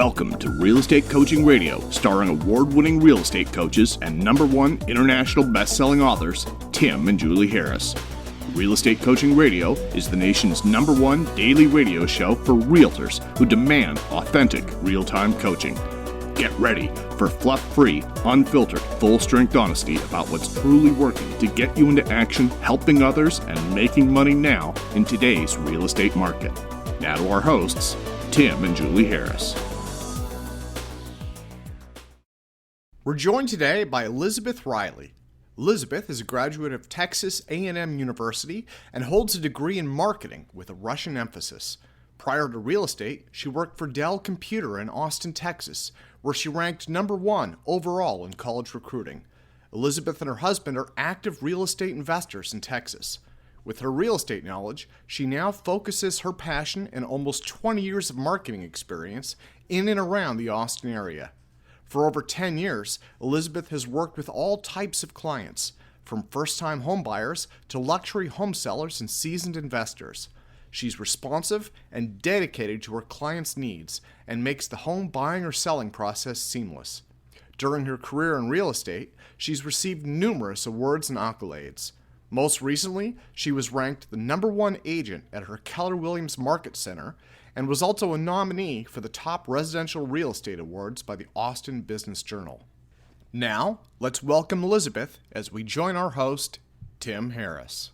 Welcome to Real Estate Coaching Radio, starring award-winning real estate coaches and #1 international best-selling authors, Tim and Julie Harris. Real Estate Coaching Radio is the nation's #1 daily radio show for realtors who demand authentic, real-time coaching. Get ready for fluff-free, unfiltered, full-strength honesty about what's truly working to get you into action, helping others, and making money now in today's real estate market. Now to our hosts, Tim and Julie Harris. We're joined today by Elizabeth Riley. Elizabeth is a graduate of Texas A&M University and holds a degree in marketing with a Russian emphasis. Prior to real estate, she worked for Dell Computer in Austin, Texas, where she ranked #1 overall in college recruiting. Elizabeth and her husband are active real estate investors in Texas. With her real estate knowledge, she now focuses her passion and almost 20 years of marketing experience in and around the Austin area. For over 10 years, Elizabeth has worked with all types of clients, from first-time home buyers to luxury home sellers and seasoned investors. She's responsive and dedicated to her clients' needs and makes the home buying or selling process seamless. During her career in real estate, she's received numerous awards and accolades. Most recently, she was ranked the #1 agent at her Keller Williams Market Center and was also a nominee for the Top Residential Real Estate Awards by the Austin Business Journal. Now, let's welcome Elizabeth as we join our host, Tim Harris.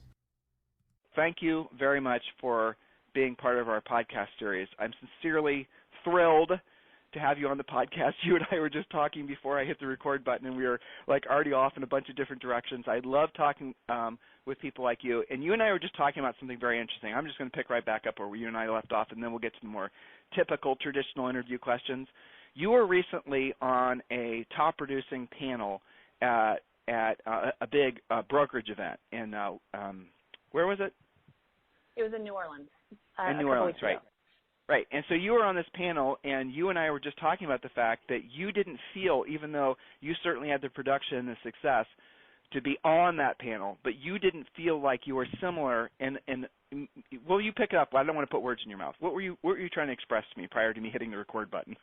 Thank you very much for being part of our podcast series. I'm sincerely thrilled to have you on the podcast. You and I were just talking before I hit the record button, and we were already off in a bunch of different directions. I love talking with people like you, and you and I were just talking about something very interesting. I'm just going to pick right back up where you and I left off, and then we'll get to the more typical traditional interview questions. You were recently on a top-producing panel at a big brokerage event in where was it? It was in New Orleans. In New Orleans, right. Right, and so you were on this panel, and you and I were just talking about the fact that you didn't feel, even though you certainly had the production and the success to be on that panel, but you didn't feel like you were similar. And well, you pick it up. I don't want to put words in your mouth. What were you trying to express to me prior to me hitting the record button?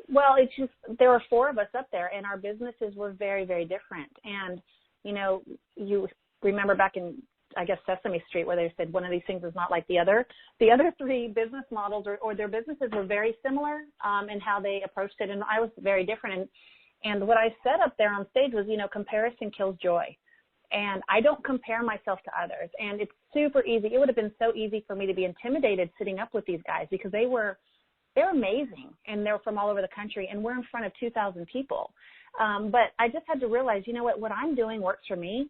Well, it's just there were 4 of us up there, and our businesses were very, very different. And you remember back in, I guess, Sesame Street, where they said one of these things is not like the other. The other 3 business models or their businesses were very similar in how they approached it, and I was very different. And what I said up there on stage was, comparison kills joy. And I don't compare myself to others. And it's super easy. It would have been so easy for me to be intimidated sitting up with these guys because they're amazing, and they're from all over the country, and we're in front of 2,000 people. But I just had to realize, what I'm doing works for me.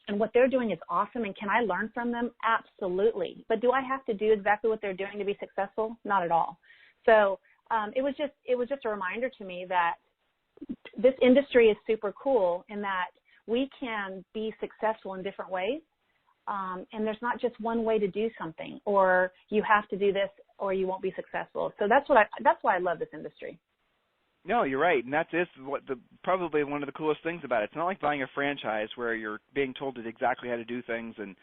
And what they're doing is awesome, and can I learn from them? Absolutely. But do I have to do exactly what they're doing to be successful? Not at all. So it was just a reminder to me that this industry is super cool in that we can be successful in different ways, and there's not just one way to do something, or you have to do this or you won't be successful. So that's why I love this industry. No, you're right, and that's probably one of the coolest things about it. It's not like buying a franchise where you're being told exactly how to do things, and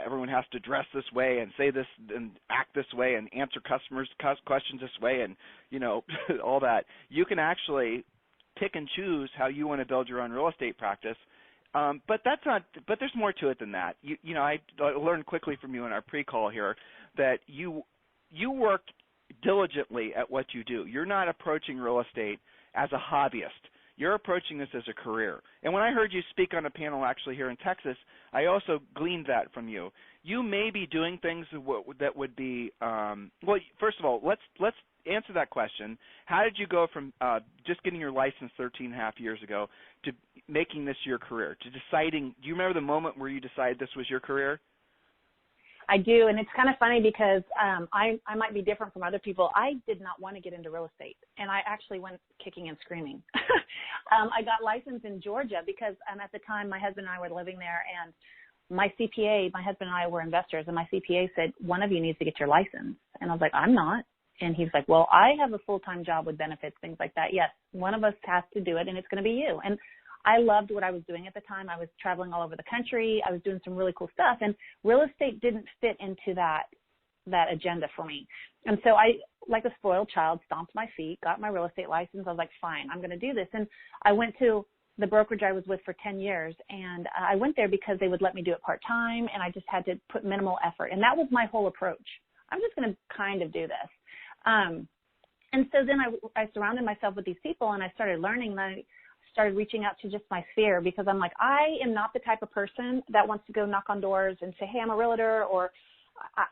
everyone has to dress this way and say this and act this way and answer customers' questions this way, and all that. You can actually pick and choose how you want to build your own real estate practice. But that's not. But there's more to it than that. I learned quickly from you in our pre-call here that you worked diligently at what you do. You're not approaching real estate as a hobbyist. You're approaching this as a career. And when I heard you speak on a panel actually here in Texas, I also gleaned that from you. You may be doing things that would be well, first of all, let's answer that question. How did you go from just getting your license 13 and a half years ago to making this your career, to deciding? Do you remember the moment where you decided this was your career? I do, and it's kind of funny because I might be different from other people. I did not want to get into real estate, and I actually went kicking and screaming. I got licensed in Georgia because at the time my husband and I were living there, and my CPA, my husband and I were investors, and my CPA said, one of you needs to get your license. And I was like, I'm not. And he's like, well, I have a full-time job with benefits, things like that. Yes, one of us has to do it, and it's going to be you. And I loved what I was doing at the time. I was traveling all over the country. I was doing some really cool stuff, and real estate didn't fit into that that agenda for me. And so I, like a spoiled child, stomped my feet, got my real estate license. I was like, fine, I'm going to do this. And I went to the brokerage I was with for 10 years, and I went there because they would let me do it part-time, and I just had to put minimal effort. And that was my whole approach. I'm just going to kind of do this. And so then I surrounded myself with these people, and I started learning, and I started reaching out to just my sphere, because I'm like, I am not the type of person that wants to go knock on doors and say, hey, I'm a realtor, or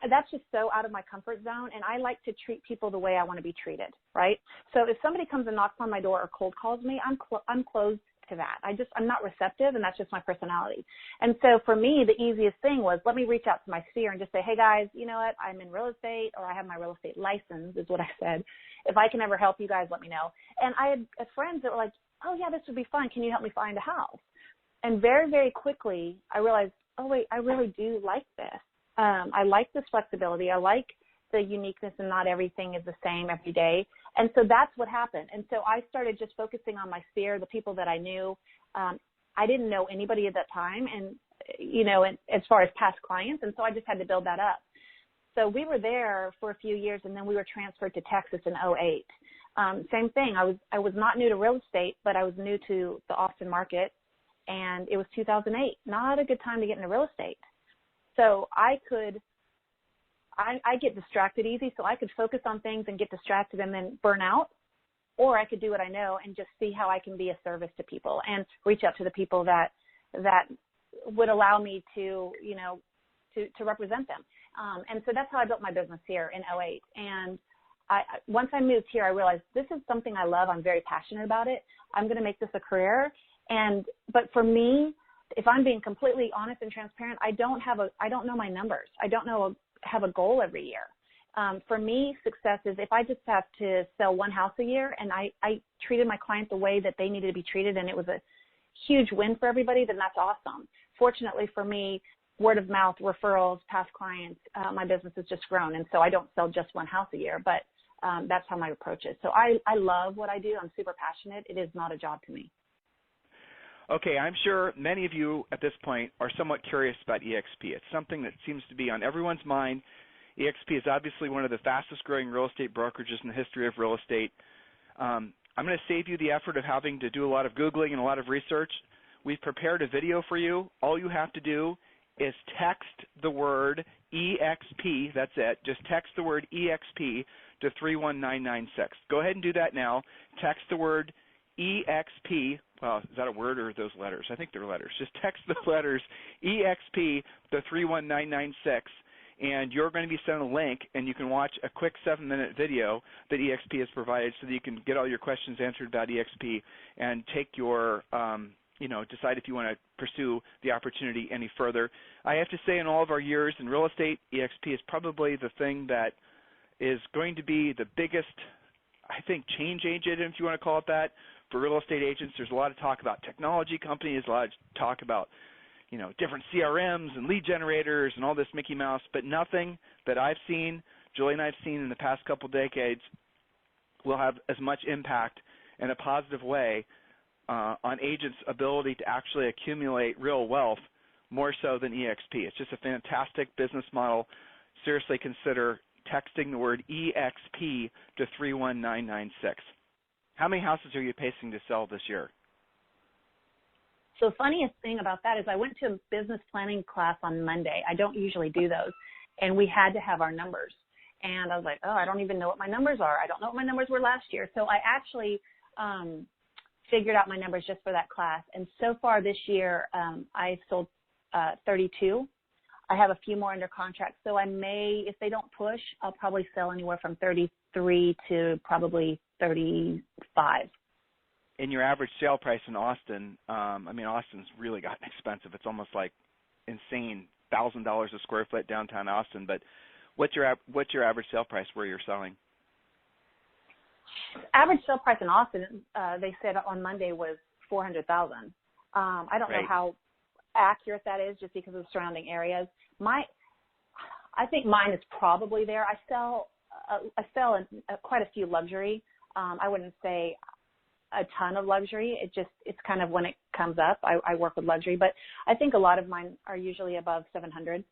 that's just so out of my comfort zone. And I like to treat people the way I want to be treated, right? So if somebody comes and knocks on my door or cold calls me, I'm closed to that. I'm not receptive, and that's just my personality. And so for me, the easiest thing was, let me reach out to my sphere and just say, hey guys, you know what? I'm in real estate, or I have my real estate license is what I said. If I can ever help you guys, let me know. And I had friends that were like, oh yeah, this would be fun. Can you help me find a house? And very, very quickly I realized, oh wait, I really do like this. I like this flexibility. I like the uniqueness, and not everything is the same every day. And so that's what happened. And so I started just focusing on my sphere, the people that I knew. I didn't know anybody at that time, and, you know, as far as past clients. And so I just had to build that up. So we were there for a few years, and then we were transferred to Texas in 2008. Same thing. I was not new to real estate, but I was new to the Austin market, and it was 2008. Not a good time to get into real estate. So I get distracted easy, so I could focus on things and get distracted and then burn out, or I could do what I know and just see how I can be a service to people and reach out to the people that would allow me to, you know, to represent them. And so that's how I built my business here in 2008. And once I moved here, I realized this is something I love. I'm very passionate about it. I'm going to make this a career. But for me, if I'm being completely honest and transparent, I don't know my numbers. I don't have a goal every year. For me, success is if I just have to sell one house a year, and I treated my client the way that they needed to be treated, and it was a huge win for everybody, then that's awesome. Fortunately for me, word of mouth, referrals, past clients, my business has just grown. And so I don't sell just one house a year, but that's how my approach is. So I love what I do. I'm super passionate. It is not a job to me. Okay, I'm sure many of you at this point are somewhat curious about EXP. It's something that seems to be on everyone's mind. EXP is obviously one of the fastest growing real estate brokerages in the history of real estate. I'm going to save you the effort of having to do a lot of Googling and a lot of research. We've prepared a video for you. All you have to do is text the word EXP, that's it. Just text the word EXP to 31996. Go ahead and do that now. Text the word EXP. Well, is that a word or are those letters? I think they're letters. Just text the letters EXP to 31996, and you're going to be sent a link, and you can watch a quick 7-minute video that EXP has provided so that you can get all your questions answered about EXP and take your, decide if you want to pursue the opportunity any further. I have to say, in all of our years in real estate, EXP is probably the thing that is going to be the biggest, I think, change agent, if you want to call it that, for real estate agents. There's a lot of talk about technology companies, a lot of talk about, different CRMs and lead generators and all this Mickey Mouse, but nothing that I've seen, Julie and I have seen in the past couple decades will have as much impact in a positive way on agents' ability to actually accumulate real wealth more so than EXP. It's just a fantastic business model. Seriously consider texting the word EXP to 31996. How many houses are you pacing to sell this year? So the funniest thing about that is I went to a business planning class on Monday. I don't usually do those. And we had to have our numbers. And I was like, I don't even know what my numbers are. I don't know what my numbers were last year. So I actually figured out my numbers just for that class. And so far this year, I sold 32. I have a few more under contract. So I may, if they don't push, I'll probably sell anywhere from 33 to probably 35. In your average sale price in Austin, Austin's really gotten expensive. It's almost like insane, $1,000 a square foot downtown Austin. But what's your average sale price where you're selling? Average sale price in Austin, they said on Monday was $400,000. I don't know how accurate that is, just because of the surrounding areas. I think mine is probably there. I sell quite a few luxury. I wouldn't say a ton of luxury. It's kind of when it comes up. I work with luxury, but I think a lot of mine are usually above 700.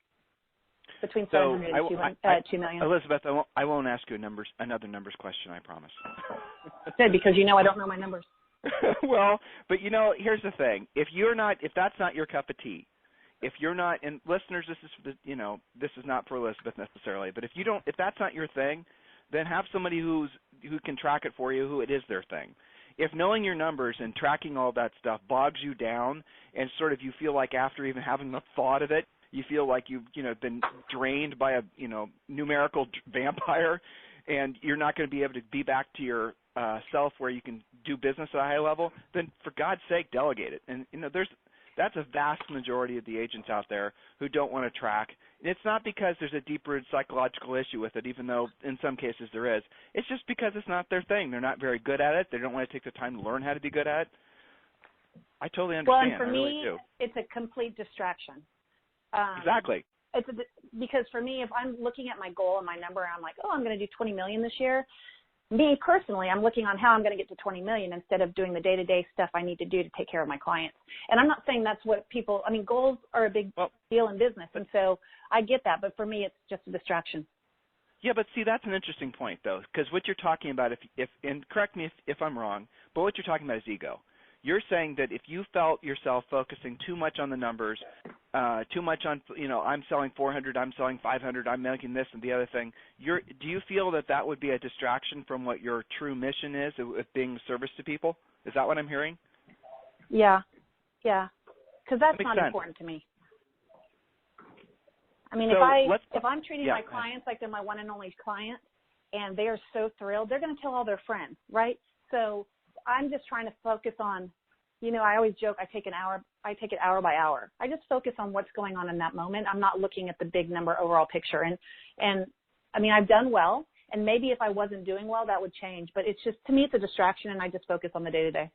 between 700 and 2 million. Elizabeth, I won't ask you another numbers question, I promise. Good, because you know I don't know my numbers. Well, but here's the thing: if that's not your cup of tea, if you're not, and listeners, this is not for Elizabeth necessarily, but if that's not your thing, then have somebody who can track it for you, who it is their thing. If knowing your numbers and tracking all that stuff bogs you down, and sort of you feel like after even having the thought of it, you feel like you've been drained by a numerical vampire, and you're not going to be able to be back to your self where you can do business at a high level, then for God's sake, delegate it. And that's a vast majority of the agents out there who don't want to track. And it's not because there's a deeper psychological issue with it, even though in some cases there is. It's just because it's not their thing. They're not very good at it. They don't want to take the time to learn how to be good at it. I totally understand. Well, and for me, really it's a complete distraction. Exactly. Because for me, if I'm looking at my goal and my number, I'm like, I'm going to do 20 million this year. Me personally, I'm looking on how I'm going to get to 20 million instead of doing the day-to-day stuff I need to do to take care of my clients. And I'm not saying that's what goals are a big deal in business. And so I get that. But for me, it's just a distraction. Yeah, but see, that's an interesting point, though, because what you're talking about, and correct me if I'm wrong, but what you're talking about is ego. You're saying that if you felt yourself focusing too much on the numbers, too much on, I'm selling 400, I'm selling 500, I'm making this and the other thing, do you feel that would be a distraction from what your true mission is, of being of service to people? Is that what I'm hearing? Yeah, because that's not sense. important to me. I mean, so if I'm treating my clients like they're my one and only client, and they are so thrilled, they're going to tell all their friends, right? So I'm just trying to focus on, I always joke, I take it hour by hour. I just focus on what's going on in that moment. I'm not looking at the big number overall picture. And I mean, I've done well, and maybe if I wasn't doing well, that would change. But it's just, to me, it's a distraction, and I just focus on the day-to-day.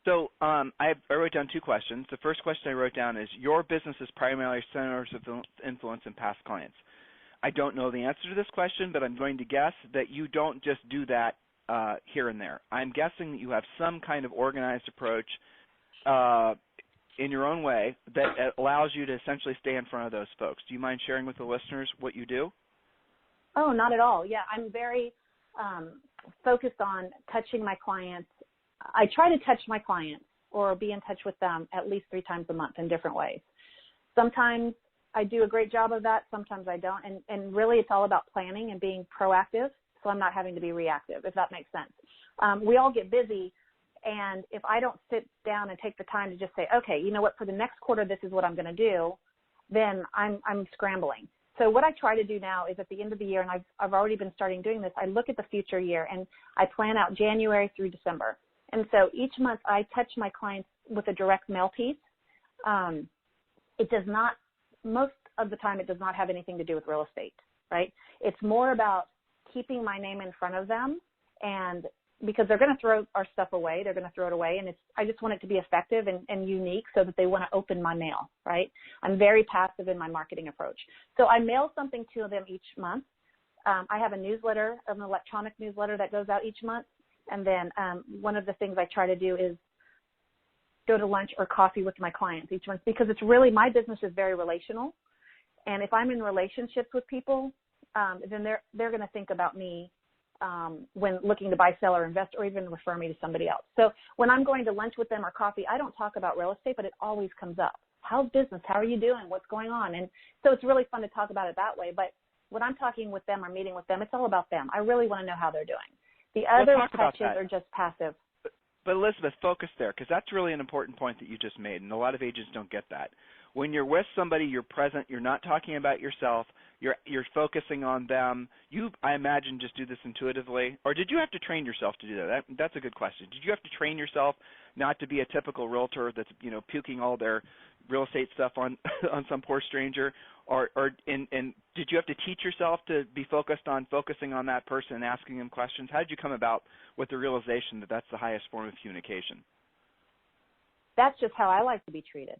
So I wrote down two questions. The first question I wrote down is, your business is primarily centers of influence and past clients. I don't know the answer to this question, but I'm going to guess that you don't just do that here and there. I'm guessing that you have some kind of organized approach in your own way that allows you to essentially stay in front of those folks. Do you mind sharing with the listeners what you do? Oh, not at all. Yeah, I'm very focused on touching my clients. I try to touch my clients or be in touch with them at least 3 times a month in different ways. Sometimes I do a great job of that. Sometimes I don't. And really it's all about planning and being proactive, so I'm not having to be reactive, if that makes sense. We all get busy, and if I don't sit down and take the time to just say, okay, you know what, for the next quarter, this is what I'm going to do, then I'm scrambling. So what I try to do now is at the end of the year, and I've already been starting doing this, I look at the future year, and I plan out January through December. And so each month I touch my clients with a direct mail piece. It does not, most of the time, it does not have anything to do with real estate, right? It's more about keeping my name in front of them, and because they're going to throw our stuff away, they're going to throw it away, and I just want it to be effective and unique so that they want to open my mail, right? I'm very passive in my marketing approach. So I mail something to them each month. I have a newsletter, an electronic newsletter that goes out each month, and then one of the things I try to do is go to lunch or coffee with my clients each month, because it's really, my business is very relational, and if I'm in relationships with people, then they're going to think about me when looking to buy, sell, or invest, or even refer me to somebody else. So when I'm going to lunch with them or coffee, I don't talk about real estate, but it always comes up. How's business? How are you doing? What's going on? And so it's really fun to talk about it that way. But when I'm talking with them or meeting with them, it's all about them. I really want to know how they're doing. The other touches are just passive. But Elizabeth, focus there, because that's really an important point that you just made, and a lot of agents don't get that. When you're with somebody, you're present, you're not talking about yourself, you're focusing on them. You, I imagine, just do this intuitively. Or did you have to train yourself to do that? That's a good question. Did you have to train yourself not to be a typical realtor that's, puking all their real estate stuff on some poor stranger? And did you have to teach yourself to be focusing on that person and asking them questions? How did you come about with the realization that that's the highest form of communication? That's just how I like to be treated.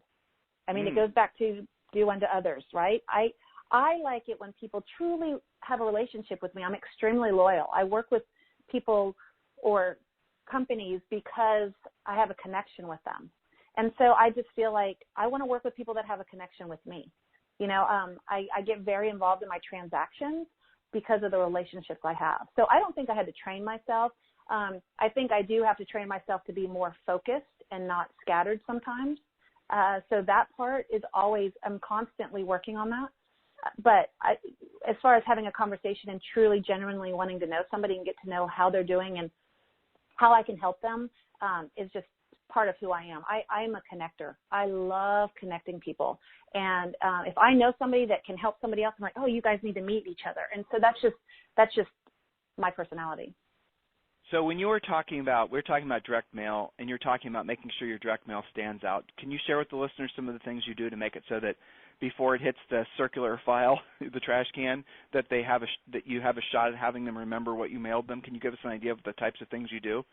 I mean, it goes back to do unto others, right? I like it when people truly have a relationship with me. I'm extremely loyal. I work with people or companies because I have a connection with them. And so I just feel like I want to work with people that have a connection with me. I get very involved in my transactions because of the relationships I have. So I don't think I had to train myself. I think I do have to train myself to be more focused and not scattered sometimes. So that part is always, I'm constantly working on that. But as far as having a conversation and truly, genuinely wanting to know somebody and get to know how they're doing and how I can help them is just part of who I am. I am a connector. I love connecting people. And if I know somebody that can help somebody else, I'm like, oh, you guys need to meet each other. And so that's just my personality. So when we're talking about direct mail, and you're talking about making sure your direct mail stands out, can you share with the listeners some of the things you do to make it so that before it hits the circular file, the trash can, that you have a shot at having them remember what you mailed them? Can you give us an idea of the types of things you do?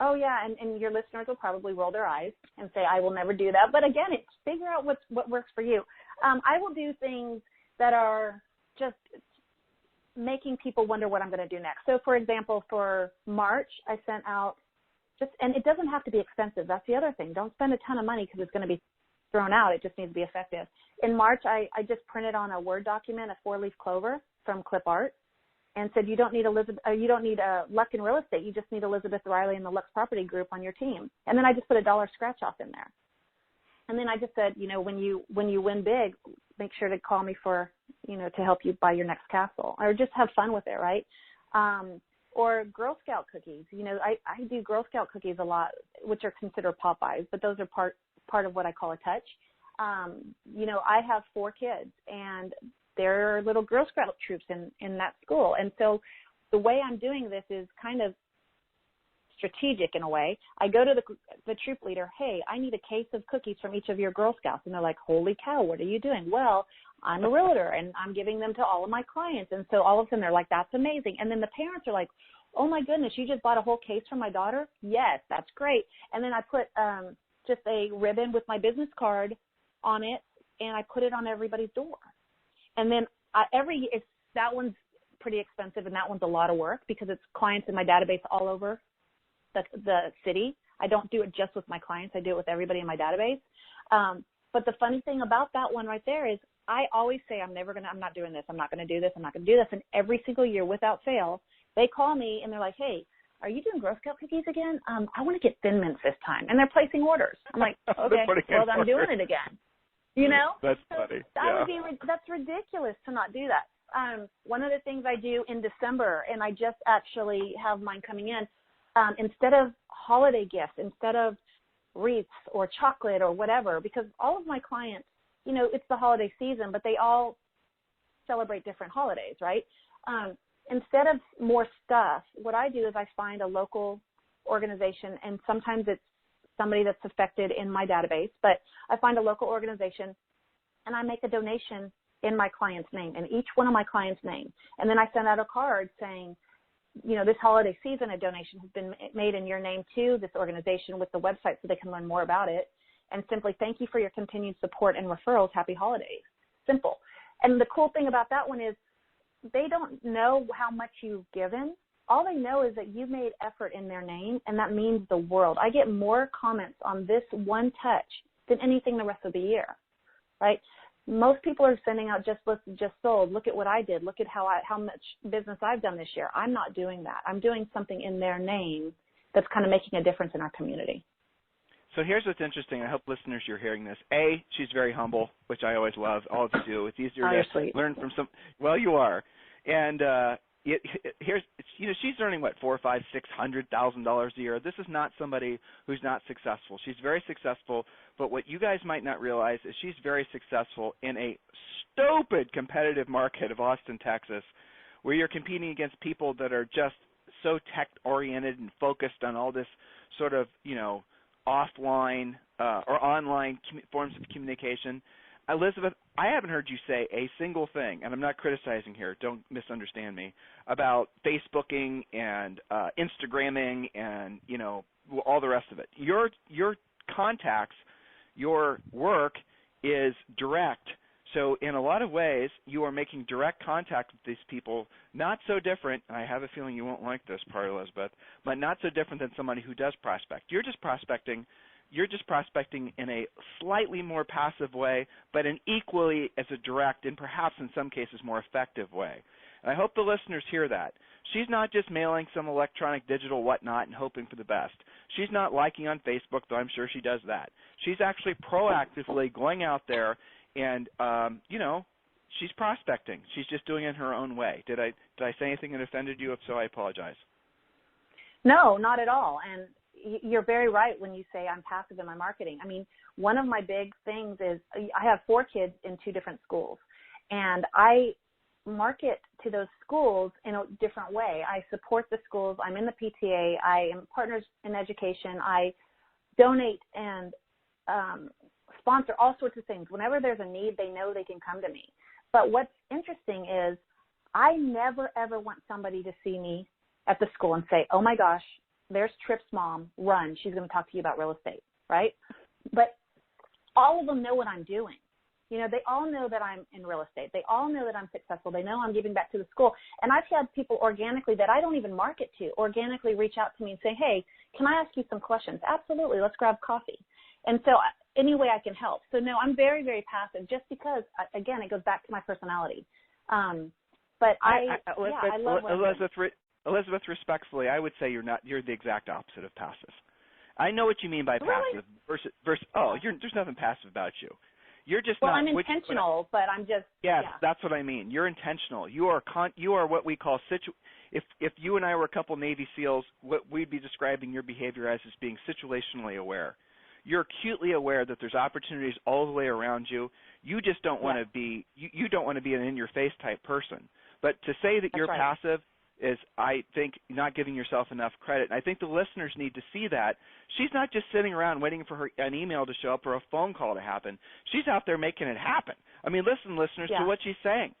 Oh, yeah, and your listeners will probably roll their eyes and say, I will never do that. But again, it's figure out what works for you. I will do things that are just making people wonder what I'm going to do next. So, for example, for March, I sent out and it doesn't have to be expensive. That's the other thing. Don't spend a ton of money because it's going to be thrown out. It just needs to be effective. In March, I just printed on a Word document a 4-leaf clover from Clip Art and said, you don't need Luck in Real Estate. You just need Elizabeth Riley and the Lux Property Group on your team. And then I just put a $1 scratch off in there. And then I just said, when you win big, make sure to call me for, to help you buy your next castle, or just have fun with it, right? Or Girl Scout cookies. I do Girl Scout cookies a lot, which are considered Popeyes, but those are part of what I call a touch. I have 4 kids, and they're little Girl Scout troops in that school. And so the way I'm doing this is kind of strategic in a way. I go to the troop leader, hey, I need a case of cookies from each of your Girl Scouts. And they're like, holy cow, what are you doing? Well, I'm a realtor, and I'm giving them to all of my clients. And so all of a sudden they're like, that's amazing. And then the parents are like, oh, my goodness, you just bought a whole case for my daughter? Yes, that's great. And then I put just a ribbon with my business card on it, and I put it on everybody's door. And then that one's pretty expensive, and that one's a lot of work because it's clients in my database all over the city. I don't do it just with my clients. I do it with everybody in my database. But the funny thing about that one right there is I always say I'm not doing this. I'm not going to do this. I'm not going to do this. And every single year without fail, they call me and they're like, hey, are you doing Girl Scout cookies again? I want to get Thin Mints this time. And they're placing orders. I'm like, okay, well, I'm doing it again. That's funny. That's ridiculous to not do that. One of the things I do in December, and I just actually have mine coming in, instead of holiday gifts, instead of wreaths or chocolate or whatever, because all of my clients, it's the holiday season, but they all celebrate different holidays, right? Instead of more stuff, what I do is I find a local organization, and sometimes it's somebody that's affected in my database, but I find a local organization and I make a donation in my client's name, in each one of my clients' name. And then I send out a card saying, this holiday season, a donation has been made in your name to this organization with the website so they can learn more about it. And simply thank you for your continued support and referrals. Happy holidays. Simple. And the cool thing about that one is they don't know how much you've given. All they know is that you made effort in their name, and that means the world. I get more comments on this one touch than anything the rest of the year, right? Most people are sending out just sold. Look at what I did. Look at how much business I've done this year. I'm not doing that. I'm doing something in their name that's kind of making a difference in our community. So here's what's interesting. I hope listeners, you're hearing this. A, she's very humble, which I always love. All of you do. It's easier to learn from some. Well, you are. And she's earning what, $400,000, $500,000, $600,000 a year. This is not somebody who's not successful. She's very successful, but what you guys might not realize is she's very successful in a stupid competitive market of Austin, Texas, where you're competing against people that are just so tech-oriented and focused on all this sort of, offline or online forms of communication. Elizabeth, I haven't heard you say a single thing, and I'm not criticizing here, don't misunderstand me, about Facebooking and Instagramming and, all the rest of it. Your contacts, your work is direct. So in a lot of ways, you are making direct contact with these people, not so different, and I have a feeling you won't like this part, Elizabeth, but not so different than somebody who does prospect. You're just prospecting you're just prospecting in a slightly more passive way, but an equally as a direct and perhaps in some cases more effective way. And I hope the listeners hear that. She's not just mailing some electronic digital whatnot and hoping for the best. She's not liking on Facebook, though I'm sure she does that. She's actually proactively going out there and, she's prospecting. She's just doing it in her own way. Did I say anything that offended you? If so, I apologize. No, not at all. And you're very right when you say I'm passive in my marketing. I mean, one of my big things is I have 4 kids in 2 different schools, and I market to those schools in a different way. I support the schools. I'm in the PTA. I am partners in education. I donate and sponsor all sorts of things. Whenever there's a need, they know they can come to me. But what's interesting is I never, ever want somebody to see me at the school and say, oh, my gosh, there's Tripp's mom. Run. She's going to talk to you about real estate, right? But all of them know what I'm doing. They all know that I'm in real estate. They all know that I'm successful. They know I'm giving back to the school. And I've had people organically that I don't even market to organically reach out to me and say, hey, can I ask you some questions? Absolutely. Let's grab coffee. And so any way I can help. So, no, I'm very, very passive just because, again, it goes back to my personality. But I love Elizabeth, respectfully, I would say you're the exact opposite of passive. I know what you mean by passive versus there's nothing passive about you. You're just I'm intentional, but I'm just that's what I mean. You're intentional. You are what we call if you and I were a couple Navy SEALs, what we'd be describing your behavior as is being situationally aware. You're acutely aware that there's opportunities all the way around you. You just don't want to be you don't want to be an in-your-face type person. But to say that you're passive is, I think, not giving yourself enough credit. And I think the listeners need to see that. She's not just sitting around waiting for an email to show up or a phone call to happen. She's out there making it happen. I mean, listen, listeners, to what she's saying.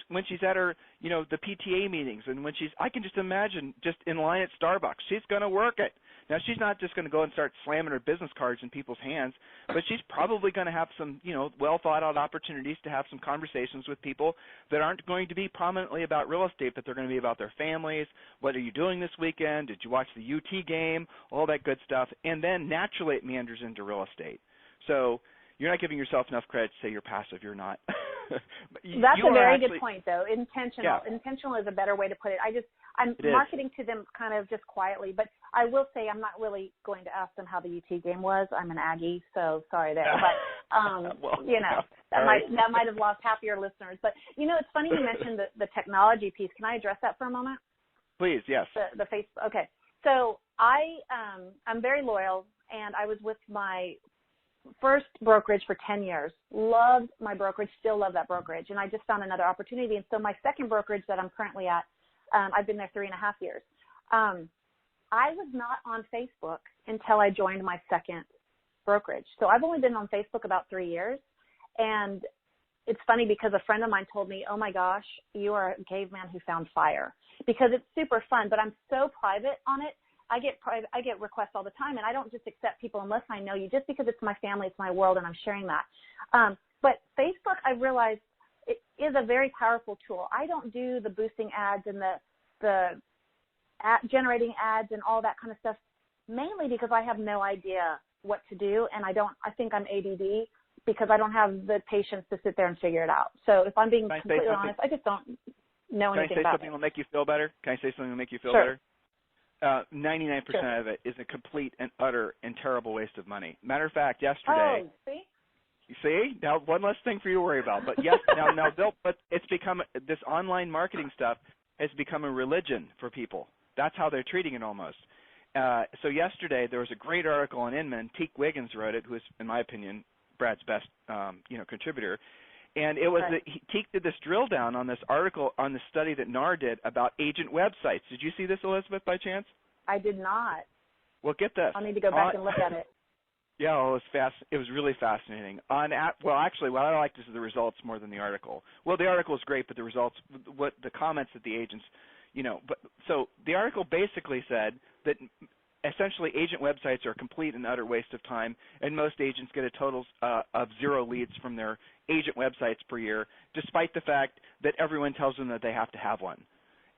When she's at her, the PTA meetings, and when I can just imagine just in line at Starbucks, she's going to work it. Now, she's not just going to go and start slamming her business cards in people's hands, but she's probably going to have some, well-thought-out opportunities to have some conversations with people that aren't going to be prominently about real estate, but they're going to be about their families. What are you doing this weekend? Did you watch the UT game? All that good stuff. And then naturally it meanders into real estate. So you're not giving yourself enough credit to say you're passive. You're not. That's a very good point, though. Intentional. Yeah. Intentional is a better way to put it. I'm marketing to them kind of just quietly, but I will say I'm not really going to ask them how the UT game was. I'm an Aggie, so sorry there. But, that might have lost half your listeners. But, it's funny you mentioned the technology piece. Can I address that for a moment? Please, yes. The Facebook. Okay. So I'm very loyal, and I was with my first brokerage for 10 years. Loved my brokerage, still love that brokerage. And I just found another opportunity. And so my second brokerage that I'm currently at, I've been there 3.5 years. I was not on Facebook until I joined my second brokerage. So I've only been on Facebook about 3 years. And it's funny because a friend of mine told me, oh my gosh, you are a caveman who found fire, because it's super fun, but I'm so private on it. I get requests all the time, and I don't just accept people unless I know you, just because it's my family, it's my world, and I'm sharing that. But Facebook, I realized, it is a very powerful tool. I don't do the boosting ads and the generating ads and all that kind of stuff, mainly because I have no idea what to do, and I think I'm ADD because I don't have the patience to sit there and figure it out. So if I'm being completely honest, I just don't know anything about it. Can I say something that will make you feel better? Can I say something that will make you feel better? 99% of it is a complete and utter and terrible waste of money. Matter of fact, yesterday. Oh, see? You see? Now, one less thing for you to worry about. But yes, but it's become, this online marketing stuff has become a religion for people. That's how they're treating it almost. So yesterday there was a great article on Inman. Teak Wiggins wrote it, who is, in my opinion, Brad's best, contributor. And it was Teak did this drill down on this article on the study that NAR did about agent websites. Did you see this, Elizabeth, by chance? I did not. Well, get this. I'll need to go back and look at it. Yeah, well, it was really fascinating. Actually, what I liked is the results more than the article. Well, the article is great, but the results, the comments that the agents, so the article basically said that essentially agent websites are a complete and utter waste of time, and most agents get a total of 0 leads from their agent websites per year, despite the fact that everyone tells them that they have to have one.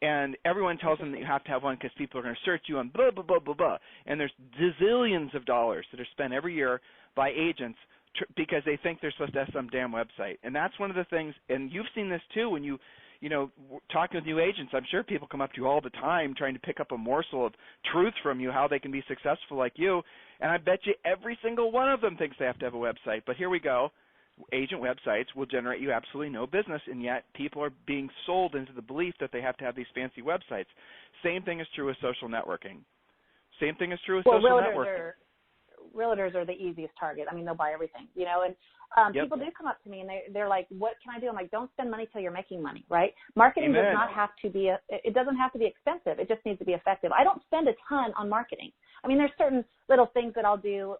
And everyone tells them that you have to have one because people are going to search you on blah, blah, blah, blah, blah. And there's gazillions of dollars that are spent every year by agents because they think they're supposed to have some damn website. And that's one of the things, and you've seen this too when you talking with new agents. I'm sure people come up to you all the time trying to pick up a morsel of truth from you, how they can be successful like you. And I bet you every single one of them thinks they have to have a website. But here we go. Agent websites will generate you absolutely no business, and yet people are being sold into the belief that they have to have these fancy websites. Same thing is true with social networking. Same thing is true with social networking. Realtors are the easiest target. I mean, they'll buy everything, and people do come up to me and they're like, what can I do? I'm like, don't spend money till you're making money, right? Marketing does not have to be, it doesn't have to be expensive. It just needs to be effective. I don't spend a ton on marketing. I mean, there's certain little things that I'll do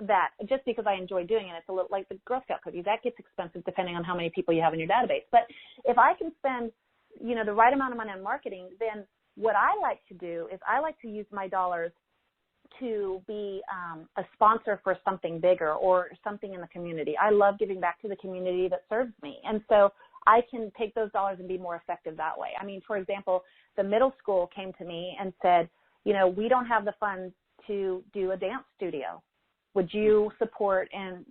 that just because I enjoy doing it. It's a little like the Girl Scout cookies. That gets expensive depending on how many people you have in your database. But if I can spend, the right amount of money on marketing, then what I like to do is I like to use my dollars to be a sponsor for something bigger or something in the community. I love giving back to the community that serves me. And so I can take those dollars and be more effective that way. I mean, for example, the middle school came to me and said, we don't have the funds to do a dance studio. Would you support and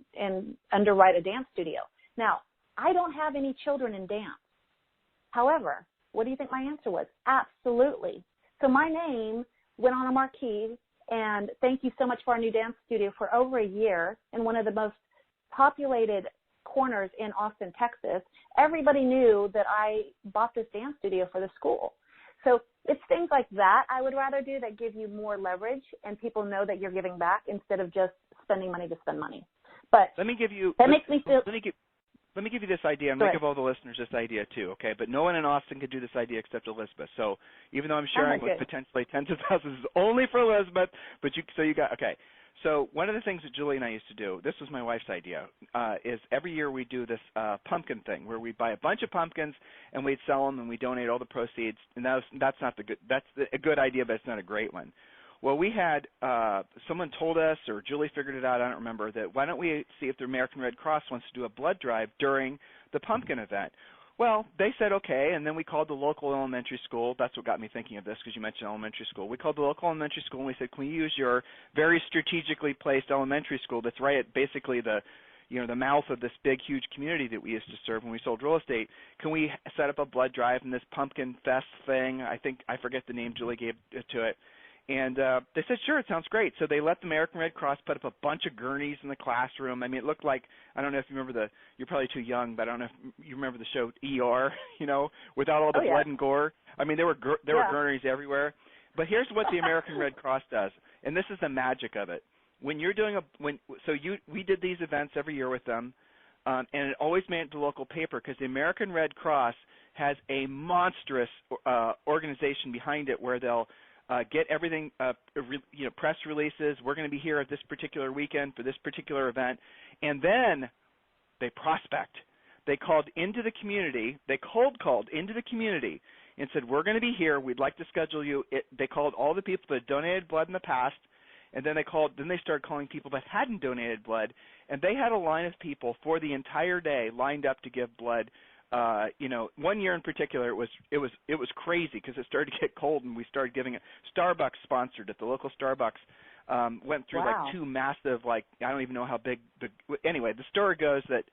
underwrite a dance studio? Now, I don't have any children in dance. However, what do you think my answer was? Absolutely. So my name went on a marquee, and thank you so much for our new dance studio for over a year in one of the most populated corners in Austin, Texas. Everybody knew that I bought this dance studio for the school. So it's things like that I would rather do that give you more leverage and people know that you're giving back instead of just spending money to spend money. But let me give you this idea. I'm going to give all the listeners this idea too, okay? But no one in Austin could do this idea except Elizabeth. So even though I'm sharing with potentially tens of thousands, it's only for Elizabeth. But okay. So one of the things that Julie and I used to do, this was my wife's idea, is every year we do this pumpkin thing where we buy a bunch of pumpkins and we'd sell them and we donate all the proceeds. And that's a good idea, but it's not a great one. Well, we had someone told us, or Julie figured it out, I don't remember, that why don't we see if the American Red Cross wants to do a blood drive during the pumpkin event. Well, they said okay, and then we called the local elementary school. That's what got me thinking of this because you mentioned elementary school. We called the local elementary school and we said, can we use your very strategically placed elementary school that's right at basically the mouth of this big, huge community that we used to serve when we sold real estate? Can we set up a blood drive in this pumpkin fest thing? I forget the name Julie gave to it. And they said, sure, it sounds great. So they let the American Red Cross put up a bunch of gurneys in the classroom. I mean, it looked like, I don't know if you remember you're probably too young, but I don't know if you remember the show ER, without all the blood and gore. I mean, there were gurneys everywhere. But here's what the American Red Cross does, and this is the magic of it. When you're doing we did these events every year with them, and it always made it to local paper because the American Red Cross has a monstrous organization behind it where they'll get everything, press releases. We're going to be here at this particular weekend for this particular event. And then they prospect. They called into the community. They cold called into the community and said, we're going to be here. We'd like to schedule you. They called all the people that donated blood in the past, and then they started calling people that hadn't donated blood. And they had a line of people for the entire day lined up to give blood. 1 year in particular, it was crazy because it started to get cold and we started giving it. Starbucks sponsored it. The local Starbucks went through like two massive, I don't even know how big. Anyway, the story goes that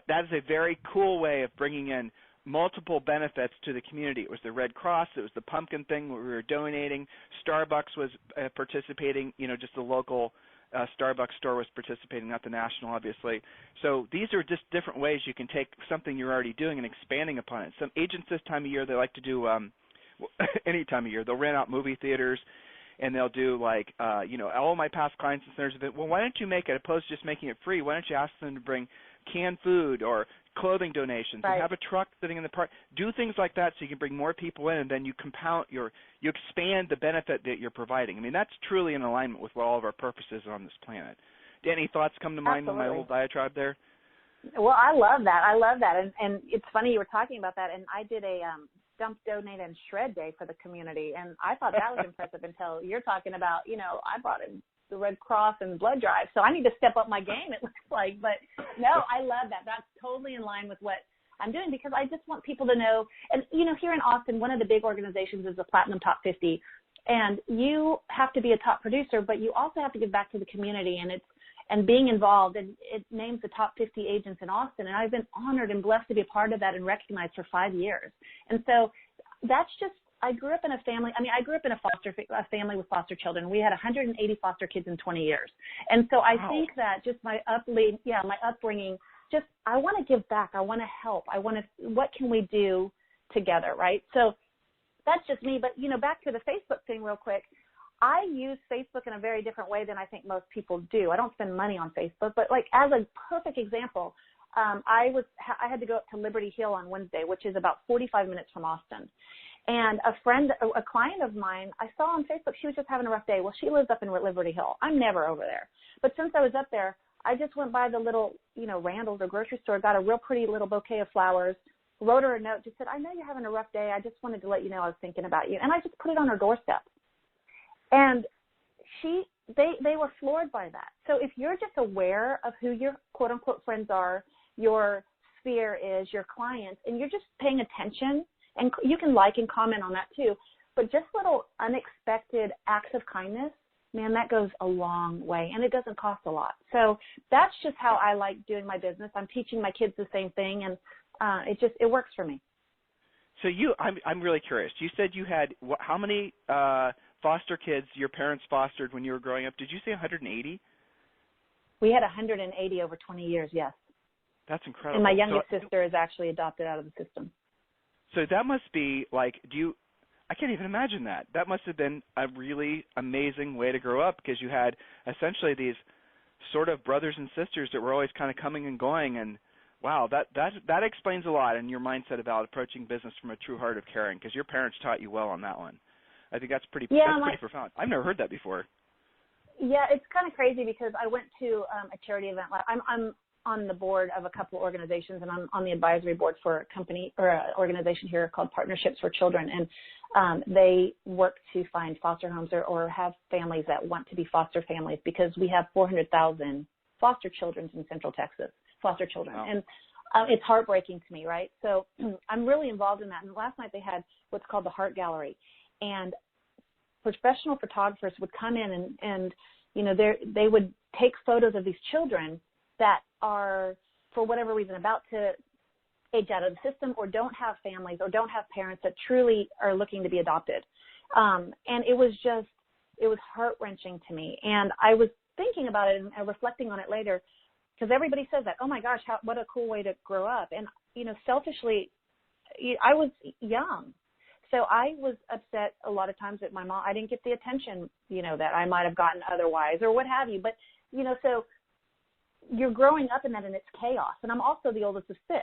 that is a very cool way of bringing in multiple benefits to the community. It was the Red Cross. It was the pumpkin thing where we were donating. Starbucks was participating. Just the local Starbucks store was participating, not the national, obviously. So these are just different ways you can take something you're already doing and expanding upon it. Some agents this time of year, they like to do any time of year. They'll rent out movie theaters, and they'll do all my past clients and centers of it. Well, why don't you make it, opposed to just making it free, why don't you ask them to bring canned food or clothing donations and have a truck sitting in the park. Do things like that so you can bring more people in, and then you you expand the benefit that you're providing. I mean, that's truly in alignment with what all of our purposes are on this planet. Do any thoughts come to mind on my little diatribe there? Well, I love that. And it's funny you were talking about that, and I did a dump, donate, and shred day for the community, and I thought that was impressive until you're talking about, I brought in the Red Cross and blood drive, so I need to step up my game, it looks like. But no, I love that. That's totally in line with what I'm doing, because I just want people to know. And, here in Austin, one of the big organizations is the Platinum Top 50. And you have to be a top producer, but you also have to give back to the community, and being involved. And it names the top 50 agents in Austin. And I've been honored and blessed to be a part of that and recognized for 5 years. And so that's just, I grew up in a family. I grew up in a family with foster children. We had 180 foster kids in 20 years. And so I think that just my upbringing, just, I want to give back. I want to help. What can we do together, right? So that's just me. But, back to the Facebook thing real quick. I use Facebook in a very different way than I think most people do. I don't spend money on Facebook, but like as a perfect example, I had to go up to Liberty Hill on Wednesday, which is about 45 minutes from Austin. And a client of mine, I saw on Facebook, she was just having a rough day. Well, she lives up in Liberty Hill. I'm never over there. But since I was up there, I just went by the little, Randall's or grocery store, got a real pretty little bouquet of flowers, wrote her a note, just said, I know you're having a rough day. I just wanted to let you know I was thinking about you. And I just put it on her doorstep. And they were floored by that. So if you're just aware of who your quote unquote friends are, your sphere is, your clients, and you're just paying attention, and you can like and comment on that too, but just little unexpected acts of kindness, man, that goes a long way, and it doesn't cost a lot. So that's just how I like doing my business. I'm teaching my kids the same thing, and it works for me. So I'm really curious. You said you had how many foster kids your parents fostered when you were growing up? Did you say 180? We had 180 over 20 years, yes. That's incredible. And my youngest sister is actually adopted out of the system. So that must be like, I can't even imagine that. That must have been a really amazing way to grow up, because you had essentially these sort of brothers and sisters that were always kind of coming and going. And wow, that explains a lot in your mindset about approaching business from a true heart of caring, because your parents taught you well on that one. I think that's pretty profound. I've never heard that before. Yeah, it's kind of crazy, because I went to a charity event. I'm on the board of a couple of organizations, and I'm on the advisory board for a company or an organization here called Partnerships for Children, and they work to find foster homes or have families that want to be foster families, because we have 400,000 foster children in Central Texas, foster children. Wow. And it's heartbreaking to me, right? So I'm really involved in that. And last night they had what's called the Heart Gallery, and professional photographers would come in and they would take photos of these children that are, for whatever reason, about to age out of the system, or don't have families, or don't have parents that truly are looking to be adopted. And it was heart-wrenching to me. And I was thinking about it and reflecting on it later, because everybody says that, oh my gosh, what a cool way to grow up. And, selfishly, I was young. So I was upset a lot of times that my mom, I didn't get the attention, that I might have gotten otherwise, or what have you. But, so you're growing up in that, and it's chaos. And I'm also the oldest of 6.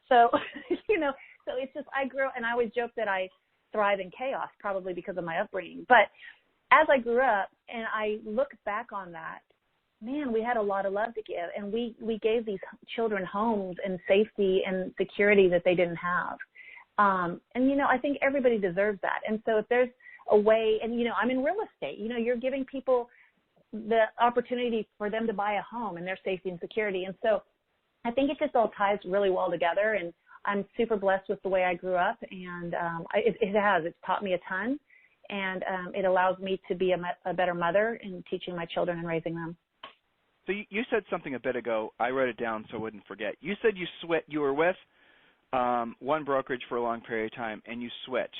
So, so it's just, I grew up, and I always joke that I thrive in chaos, probably because of my upbringing. But as I grew up and I look back on that, man, we had a lot of love to give, and we gave these children homes and safety and security that they didn't have. And, I think everybody deserves that. And so if there's a way, and, I'm in real estate, you're giving people the opportunity for them to buy a home and their safety and security. And so I think it just all ties really well together, and I'm super blessed with the way I grew up, and it's taught me a ton, and it allows me to be a better mother in teaching my children and raising them. So you said something a bit ago. I wrote it down so I wouldn't forget. You said you were with one brokerage for a long period of time, and you switched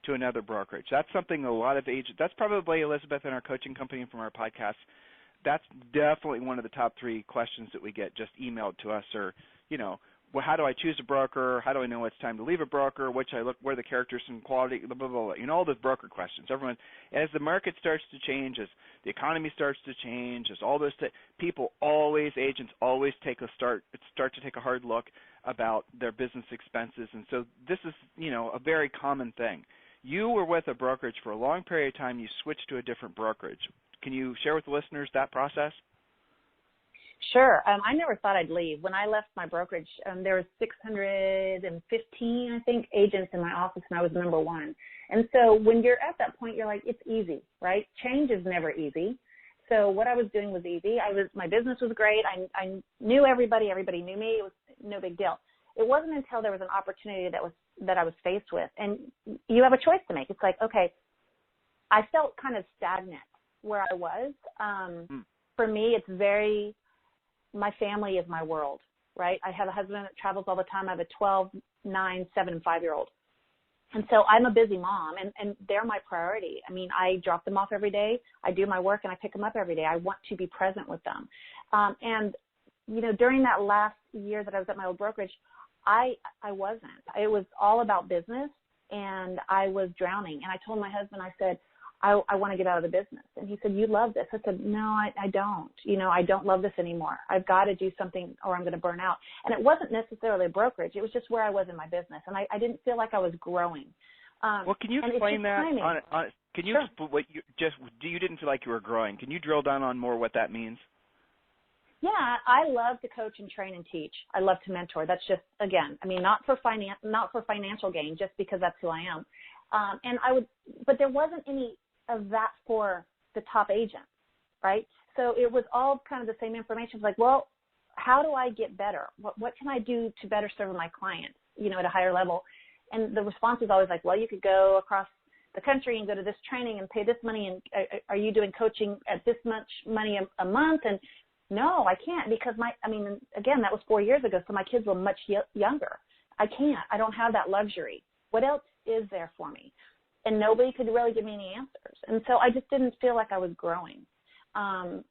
to another brokerage. That's something a lot of agents, that's probably Elizabeth in our coaching company and from our podcast, that's definitely one of the top 3 questions that we get just emailed to us, or, well, how do I choose a broker? How do I know it's time to leave a broker? Where the characters and quality, blah, blah, blah, all those broker questions. Everyone, as the market starts to change, as the economy starts to change, as all those agents always start to take a hard look about their business expenses. And so this is, a very common thing. You were with a brokerage for a long period of time. You switched to a different brokerage. Can you share with the listeners that process? Sure. I never thought I'd leave. When I left my brokerage, there were 615, I think, agents in my office, and I was number 1. And so when you're at that point, you're like, it's easy, right? Change is never easy. So what I was doing was easy. My business was great. I knew everybody. Everybody knew me. It was no big deal. it wasn't until there was an opportunity that I was faced with, and you have a choice to make. It's like, okay, I felt kind of stagnant where I was. For me, it's my family is my world, right? I have a husband that travels all the time. I have a 12, 9, 7, and 5-year-old. And so I'm a busy mom, and they're my priority. I mean, I drop them off every day. I do my work, and I pick them up every day. I want to be present with them. And, you know, during that last year that I was at my old brokerage, I wasn't. It was all about business, and I was drowning. And I told my husband, I said, I want to get out of the business. And he said, you love this. I said, no, I don't. You know, I don't love this anymore. I've got to do something or I'm going to burn out. And it wasn't necessarily a brokerage. It was just where I was in my business. And I didn't feel like I was growing. Well, can you explain that? Can you Sure. what you didn't feel like you were growing? Can you drill down on more what that means? Yeah, I love to coach and train and teach. I love to mentor. That's just, again, I mean, not for financial gain, just because that's who I am. But there wasn't any of that for the top agents, right? So it was all kind of the same information. It was like, well, how do I get better? What can I do to better serve my clients, you know, at a higher level? And the response was always like, well, you could go across the country and go to this training and pay this money. And are you doing coaching at this much money a month? And no, I can't, because again, that was 4 years ago. So my kids were much younger. I can't. I don't have that luxury. What else is there for me? And nobody could really give me any answers. And so I just didn't feel like I was growing. And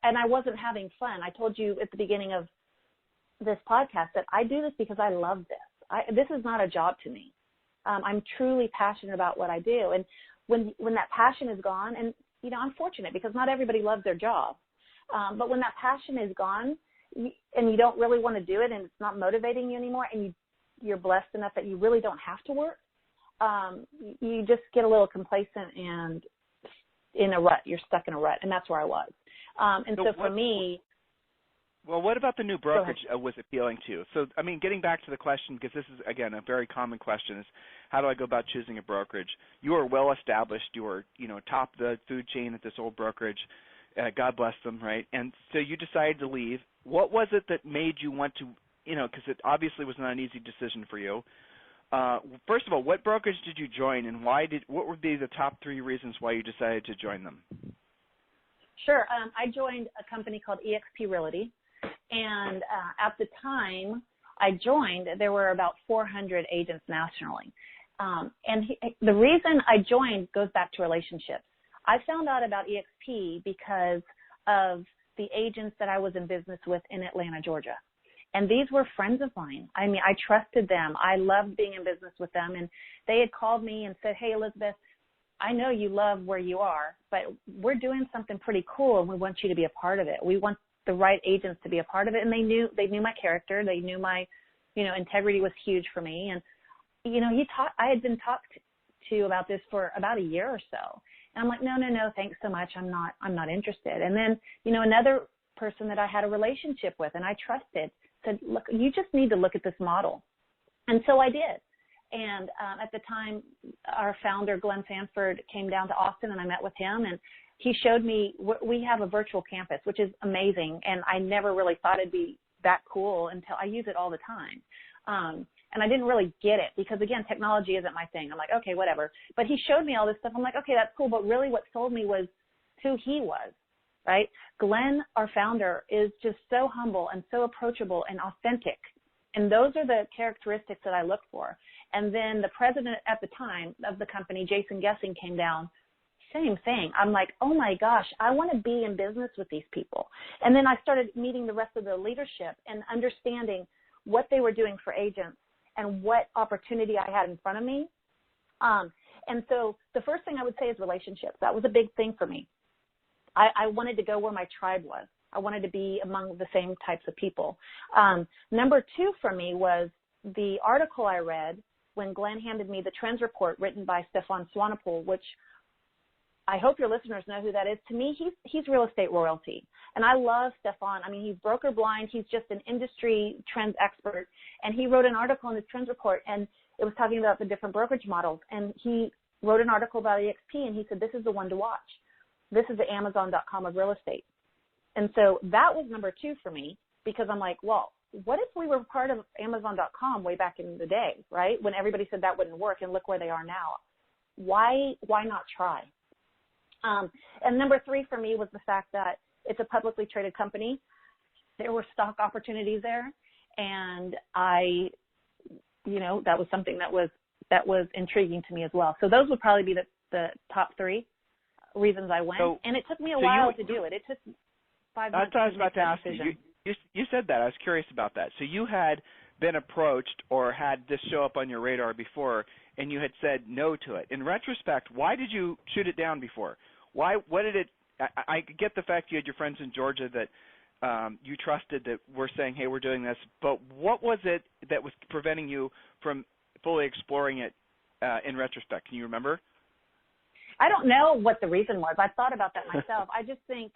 I wasn't having fun. I told you at the beginning of this podcast that I do this because I love this. This is not a job to me. I'm truly passionate about what I do. And when that passion is gone, and, you know, I'm fortunate because not everybody loves their job. But when that passion is gone and you don't really want to do it and it's not motivating you anymore, and you're blessed enough that you really don't have to work, you just get a little complacent and in a rut. You're stuck in a rut, and that's where I was. For me... Well, what about the new brokerage was appealing to you? So, I mean, getting back to the question, because this is, again, a very common question, is how do I go about choosing a brokerage? You are well established. You are, you know, top the food chain at this old brokerage. God bless them, right? And so you decided to leave. What was it that made you want to, you know, because it obviously was not an easy decision for you. First of all, what brokerage did you join, and what would be the top 3 reasons why you decided to join them? Sure. I joined a company called eXp Realty, and at the time I joined, there were about 400 agents nationally. The reason I joined goes back to relationships. I found out about eXp because of the agents that I was in business with in Atlanta, Georgia. And these were friends of mine. I mean, I trusted them. I loved being in business with them. And they had called me and said, hey, Elizabeth, I know you love where you are, but we're doing something pretty cool, and we want you to be a part of it. We want the right agents to be a part of it. And they knew my character. They knew my, you know, integrity was huge for me. And, you know, I had been talked to about this for about a year or so. And I'm like, no, thanks so much. I'm not interested. And then, you know, another person that I had a relationship with and I trusted said, look, you just need to look at this model. And so I did. And at the time, our founder, Glenn Sanford, came down to Austin, and I met with him, and he showed me we have a virtual campus, which is amazing. And I never really thought it'd be that cool until I use it all the time. And I didn't really get it because, again, technology isn't my thing. I'm like, okay, whatever. But he showed me all this stuff. I'm like, okay, that's cool. But really what sold me was who he was, right? Glenn, our founder, is just so humble and so approachable and authentic. And those are the characteristics that I look for. And then the president at the time of the company, Jason Gessing, came down. Same thing. I'm like, oh, my gosh, I want to be in business with these people. And then I started meeting the rest of the leadership and understanding what they were doing for agents and what opportunity I had in front of me. And so the first thing I would say is relationships. That was a big thing for me. I wanted to go where my tribe was. I wanted to be among the same types of people. Number 2 for me was the article I read when Glenn handed me the trends report written by Stefan Swanepoel, which I hope your listeners know who that is. To me, he's real estate royalty. And I love Stefan. I mean, he's broker blind. He's just an industry trends expert. And he wrote an article in his trends report, and it was talking about the different brokerage models. And he wrote an article about eXp, and he said, this is the one to watch. This is the Amazon.com of real estate. And so that was number 2 for me, because I'm like, well, what if we were part of Amazon.com way back in the day, right? When everybody said that wouldn't work, and look where they are now. Why not try? And number 3 for me was the fact that it's a publicly traded company. There were stock opportunities there, and that was something that was intriguing to me as well. So those would probably be the top 3 reasons I went. And it took me a while to do it. It took 5 months. That's what I was about to ask you. You said that. I was curious about that. So you had been approached or had this show up on your radar before, and you had said no to it. In retrospect, why did you shoot it down before? What did it? I get the fact you had your friends in Georgia that you trusted that were saying, hey, we're doing this, but what was it that was preventing you from fully exploring it in retrospect? Can you remember? I don't know what the reason was. I thought about that myself. I just think,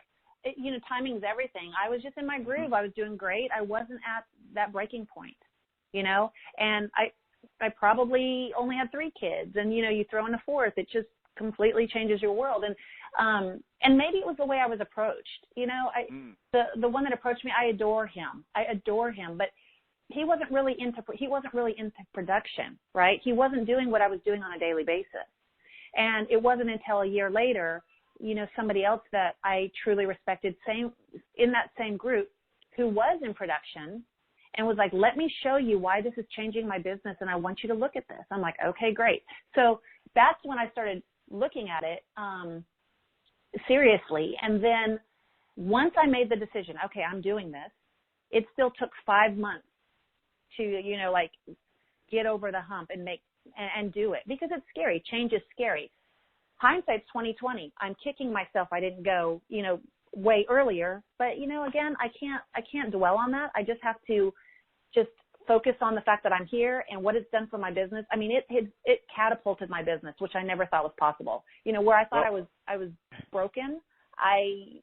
timing's everything. I was just in my groove. I was doing great. I wasn't at that breaking point, and I probably only had 3 kids, and, you throw in a 4th, it just completely changes your world. And maybe it was the way I was approached. The one that approached me, I adore him, but he wasn't really into production, right? He wasn't doing what I was doing on a daily basis. And it wasn't until a year later, somebody else that I truly respected in that same group who was in production and was like, let me show you why this is changing my business, and I want you to look at this. I'm like, okay, great. So that's when I started looking at it seriously. And then once I made the decision, okay, I'm doing this, it still took 5 months to, get over the hump and do it, because it's scary. Change is scary. Hindsight's 20/20. I'm kicking myself. I didn't go, way earlier, but again, I can't dwell on that. I just have to just focus on the fact that I'm here and what it's done for my business. I mean, it catapulted my business, which I never thought was possible. Where I thought I was broken, I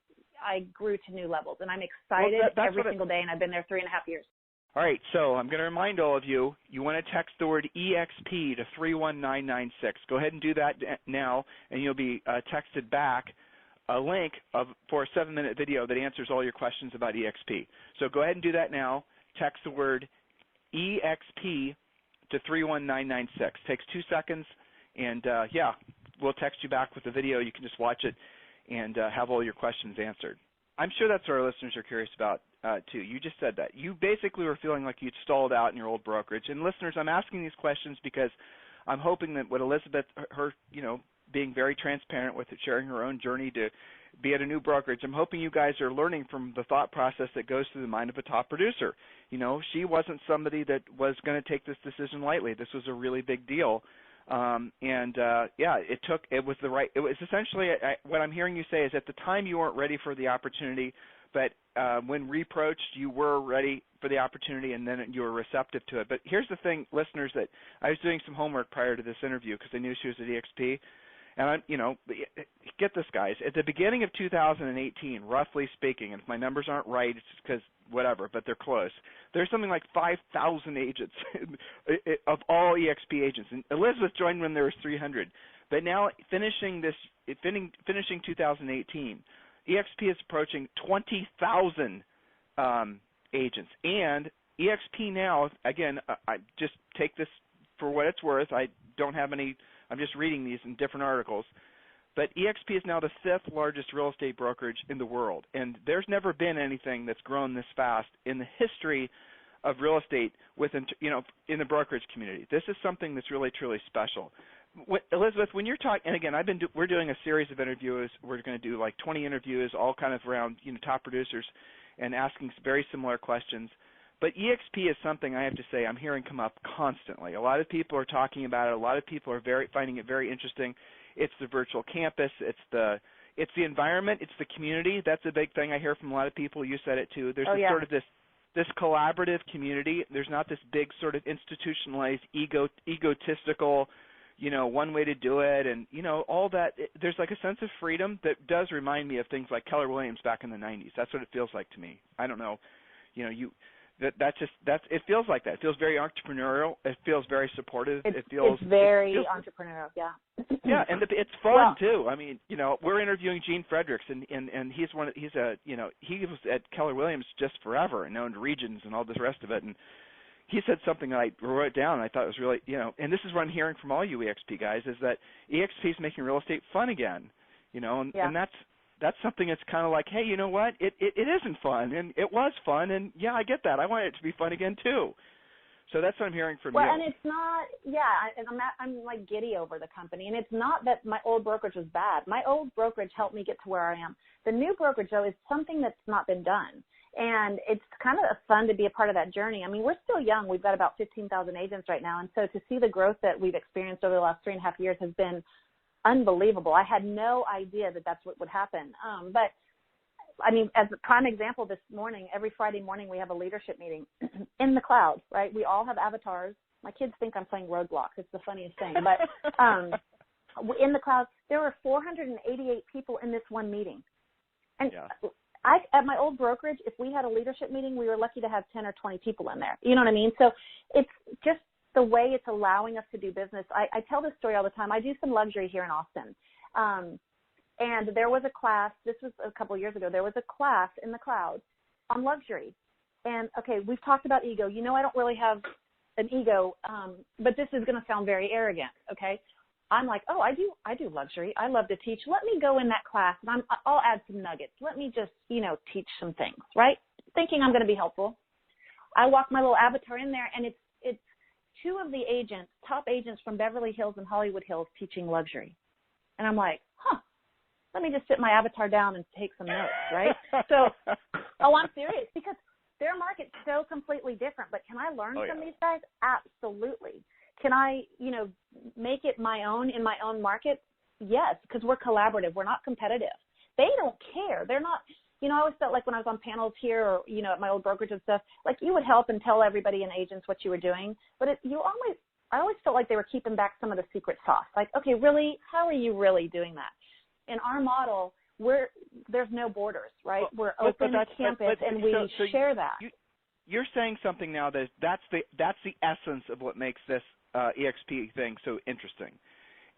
grew to new levels, and I'm excited every single day, and I've been there 3.5 years. All right, so I'm going to remind all of you, you want to text the word EXP to 31996. Go ahead and do that now, and you'll be texted back a link for a 7-minute video that answers all your questions about EXP. So go ahead and do that now. Text the word EXP to 31996. Takes 2 seconds, and we'll text you back with the video. You can just watch it and have all your questions answered. I'm sure that's what our listeners are curious about, too. You just said that. You basically were feeling like you'd stalled out in your old brokerage. And listeners, I'm asking these questions because I'm hoping that what Elizabeth, her, being very transparent with it, sharing her own journey to be at a new brokerage, I'm hoping you guys are learning from the thought process that goes through the mind of a top producer. She wasn't somebody that was going to take this decision lightly. This was a really big deal. It was essentially what I'm hearing you say is at the time you weren't ready for the opportunity, but when reapproached, you were ready for the opportunity, and then you were receptive to it. But here's the thing, listeners, that I was doing some homework prior to this interview because I knew she was at EXP. And, get this, guys. At the beginning of 2018, roughly speaking, and if my numbers aren't right, it's just because whatever, but they're close. There's something like 5,000 agents of all EXP agents. And Elizabeth joined when there was 300. But now finishing 2018, EXP is approaching 20,000 agents. And EXP now, again, I just take this for what it's worth. I don't have any. I'm just reading these in different articles. But EXP is now the 5th largest real estate brokerage in the world. And there's never been anything that's grown this fast in the history of real estate within, in the brokerage community. This is something that's really, truly special. Elizabeth, when you're talking, and again, we're doing a series of interviews. We're going to do like 20 interviews, all kind of around, top producers and asking very similar questions. But EXP is something I have to say I'm hearing come up constantly. A lot of people are talking about it. A lot of people are finding it very interesting. It's the virtual campus. It's the environment. It's the community. That's a big thing I hear from a lot of people. You said it too. There's sort of this collaborative community. There's not this big sort of institutionalized egotistical, one way to do it, and all that. There's like a sense of freedom that does remind me of things like Keller Williams back in the 90s. That's what it feels like to me. I don't know. it feels like that. It feels very entrepreneurial. It feels very supportive. It's very entrepreneurial, yeah. Yeah, and it's fun too. I mean, we're interviewing Gene Fredericks, and he was at Keller Williams just forever and owned Regions and all this rest of it, and he said something that I wrote down and I thought was really, and this is what I'm hearing from all you EXP guys, is that EXP is making real estate fun again, and that's something that's kind of like, hey, you know what? It isn't fun, and it was fun, and yeah, I get that. I want it to be fun again too. So that's what I'm hearing from you. Well, and it's not, I'm like giddy over the company, and it's not that my old brokerage was bad. My old brokerage helped me get to where I am. The new brokerage, though, is something that's not been done, and it's kind of fun to be a part of that journey. I mean, we're still young. We've got about 15,000 agents right now, and so to see the growth that we've experienced over the last 3.5 years has been unbelievable. I had no idea that that's what would happen. But I mean, as a prime example, this morning, every Friday morning, we have a leadership meeting in the cloud, right? We all have avatars. My kids think I'm playing Roadblocks. It's the funniest thing. But in the cloud, there were 488 people in this one meeting. And at my old brokerage, if we had a leadership meeting, we were lucky to have 10 or 20 people in there. You know what I mean? So it's just the way it's allowing us to do business. I tell this story all the time. I do some luxury here in Austin. And there was a class, this was a couple of years ago, there was a class in the cloud on luxury. And, okay, we've talked about ego. I don't really have an ego, but this is going to sound very arrogant, okay? I'm like, oh, I do luxury. I love to teach. Let me go in that class, and I'll add some nuggets. Let me just, teach some things, right? Thinking I'm going to be helpful. I walk my little avatar in there, and it's two of the agents, top agents from Beverly Hills and Hollywood Hills teaching luxury. And I'm like, let me just sit my avatar down and take some notes, right? So, I'm serious, because their market's so completely different. But can I learn from these guys? Absolutely. Can I, make it my own in my own market? Yes, because we're collaborative. We're not competitive. They don't care. They're not, I always felt like when I was on panels here or, at my old brokerage and stuff, like you would help and tell everybody and agents what you were doing. But I always felt like they were keeping back some of the secret sauce. Like, okay, really, how are you really doing that? In our model, there's no borders, right? We're open campus, and we share that. You're saying something now that's the essence of what makes this EXP thing so interesting,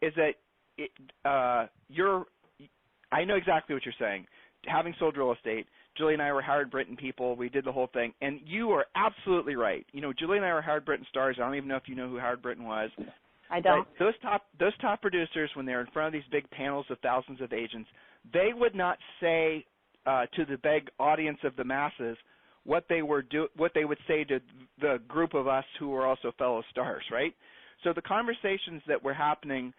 is that I know exactly what you're saying. Having sold real estate, Julie and I were Howard Brinton people. We did the whole thing, and you are absolutely right. Julie and I were Howard Brinton stars. I don't even know if you know who Howard Brinton was. I don't. But those top producers, when they're in front of these big panels of thousands of agents, they would not say to the big audience of the masses what they would say to the group of us who were also fellow stars, right? So the conversations that were happening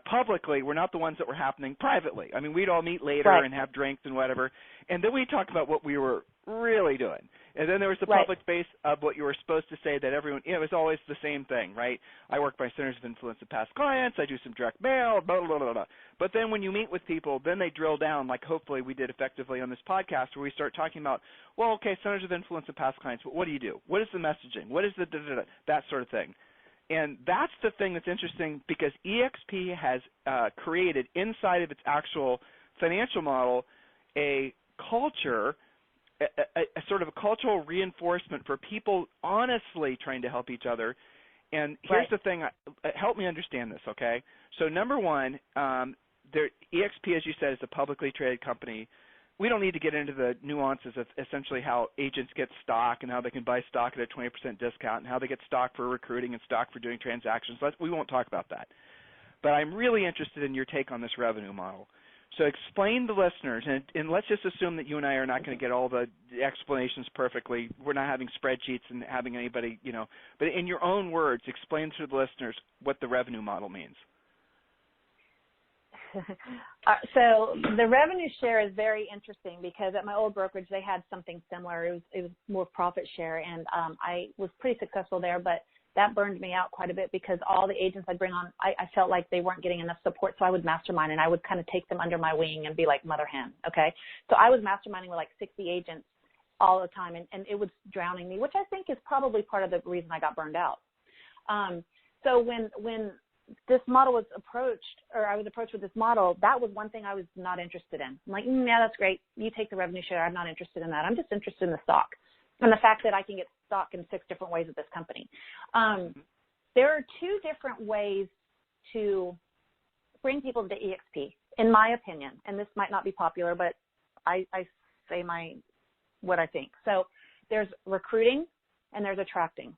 publicly were not the ones that were happening privately. I mean, we'd all meet later and have drinks and whatever, and then we'd talk about what we were really doing. And then there was the public space of what you were supposed to say that everyone, it was always the same thing, right? I work by centers of influence of past clients. I do some direct mail, blah, blah, blah, blah. But then when you meet with people, then they drill down, like hopefully we did effectively on this podcast, where we start talking about, well, okay, centers of influence of past clients, but what do you do? What is the messaging? What is the da-da-da? That sort of thing. And that's the thing that's interesting, because EXP has created inside of its actual financial model a culture, a sort of a cultural reinforcement for people honestly trying to help each other. And here's the thing, help me understand this, okay? So number one, EXP, as you said, is a publicly traded company. We don't need to get into the nuances of essentially how agents get stock and how they can buy stock at a 20% discount and how they get stock for recruiting and stock for doing transactions. We won't talk about that. But I'm really interested in your take on this revenue model. So explain to listeners, and let's just assume that you and I are not going to get all the explanations perfectly. We're not having spreadsheets and having anybody, but in your own words, explain to the listeners what the revenue model means. So the revenue share is very interesting, because at my old brokerage, they had something similar. It was more profit share, and I was pretty successful there, but that burned me out quite a bit, because all the agents I'd bring on, I felt like they weren't getting enough support, so I would mastermind, and I would kind of take them under my wing and be like mother hen, okay? So I was masterminding with like 60 agents all the time, and it was drowning me, which I think is probably part of the reason I got burned out. So when this model was approached, or I was approached with this model, that was one thing I was not interested in. I'm like, yeah, that's great. You take the revenue share. I'm not interested in that. I'm just interested in the stock. and the fact that I can get stock in 6 different ways at this company. There are 2 different ways to bring people to EXP, in my opinion, and this might not be popular, but I say what I think. So there's recruiting and there's attracting,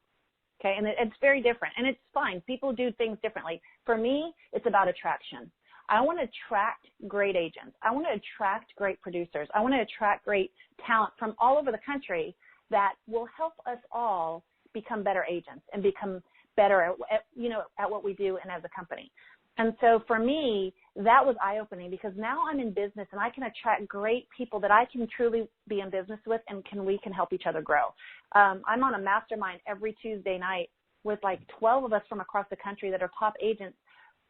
okay? And it's very different, and it's fine. People do things differently. For me, it's about attraction. I want to attract great agents. I want to attract great producers. I want to attract great talent from all over the country that will help us all become better agents and become better at what we do and as a company. And so for me, that was eye-opening because now I'm in business and I can attract great people that I can truly be in business with and we can help each other grow. I'm on a mastermind every Tuesday night with like 12 of us from across the country that are top agents,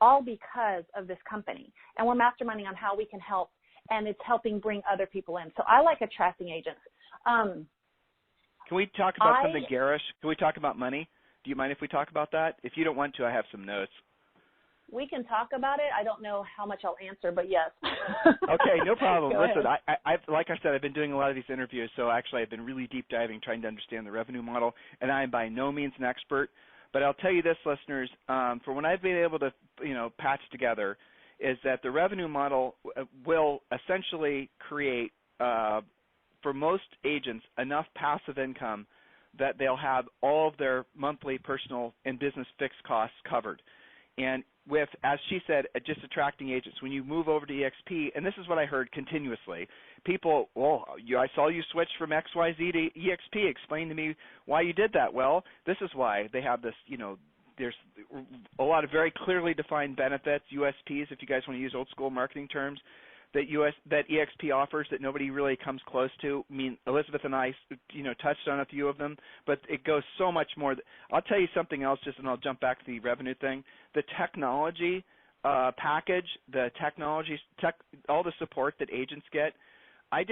all because of this company. And we're masterminding on how we can help, and it's helping bring other people in. So I like attracting agents. Can we talk about something garish? Can we talk about money? Do you mind if we talk about that? If you don't want to, I have some notes. We can talk about it. I don't know how much I'll answer, but yes. Okay, no problem. Listen, I like I said, I've been doing a lot of these interviews, so actually I've been really deep diving, trying to understand the revenue model, and I am by no means an expert. But I'll tell you this, listeners, for what I've been able to, patch together, is that the revenue model will essentially create, for most agents, enough passive income that they'll have all of their monthly personal and business fixed costs covered. And with, as she said, just attracting agents, when you move over to EXP, and this is what I heard continuously, people, I saw you switch from XYZ to EXP. Explain to me why you did that. Well, this is why. They have this, there's a lot of very clearly defined benefits, USPs, if you guys want to use old school marketing terms, that EXP offers that nobody really comes close to. I mean, Elizabeth and I, touched on a few of them, but it goes so much more. I'll tell you something else, and I'll jump back to the revenue thing. The technology package, all the support that agents get. I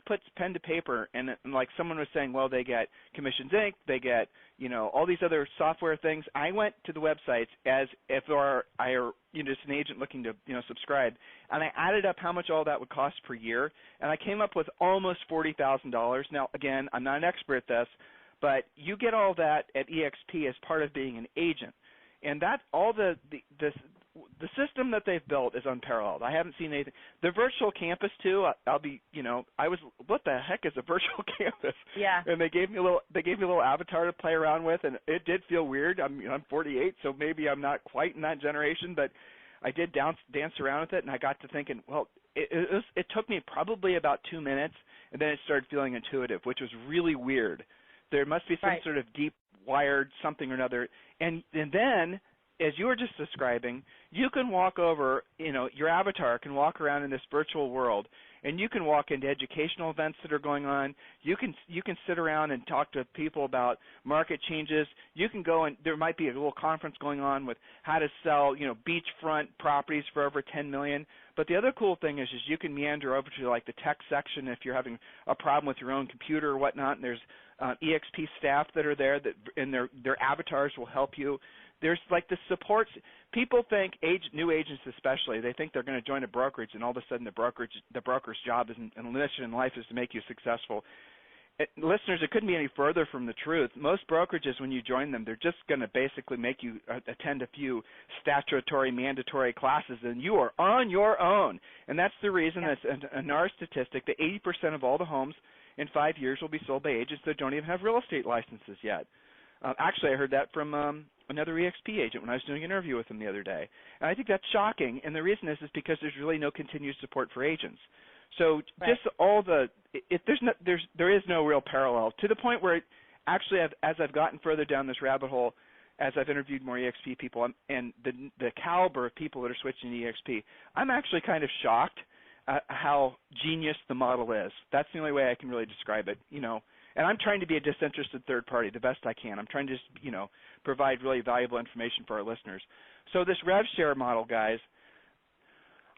put pen to paper, and like someone was saying, well, they get Commissions Inc., they get, all these other software things. I went to the websites as if I are just an agent looking to, subscribe, and I added up how much all that would cost per year, and I came up with almost $40,000. Now, again, I'm not an expert at this, but you get all that at EXP as part of being an agent, and that all the system that they've built is unparalleled. I haven't seen anything. The virtual campus too. I was, what the heck is a virtual campus? Yeah. And they gave me a little avatar to play around with, and it did feel weird. I'm 48, so maybe I'm not quite in that generation, but I did dance around with it, and I got to thinking, well, it took me probably about 2 minutes, and then it started feeling intuitive, which was really weird. There must be some sort of deep wired something or another, and then, as you were just describing, you can walk over, your avatar can walk around in this virtual world, and you can walk into educational events that are going on. You can sit around and talk to people about market changes. You can go and there might be a little conference going on with how to sell, beachfront properties for over $10 million. But the other cool thing is you can meander over to like the tech section if you're having a problem with your own computer or whatnot, and there's EXP staff that are there and their avatars will help you. There's like the supports. People think, new agents especially, they think they're going to join a brokerage, and all of a sudden the broker's job and mission in life is to make you successful. Listeners, it couldn't be any further from the truth. Most brokerages, when you join them, they're just going to basically make you attend a few statutory, mandatory classes, and you are on your own. And that's the reason, in our statistic, that 80% of all the homes in 5 years will be sold by agents that don't even have real estate licenses yet. Actually, I heard that from another EXP agent when I was doing an interview with him the other day. And I think that's shocking, and the reason is because there's really no continued support for agents. So just all there is no real parallel, to the point where actually as I've gotten further down this rabbit hole, as I've interviewed more EXP people and the caliber of people that are switching to EXP, I'm actually kind of shocked at how genius the model is. That's the only way I can really describe it, And I'm trying to be a disinterested third party the best I can. I'm trying to just, provide really valuable information for our listeners. So this rev share model, guys,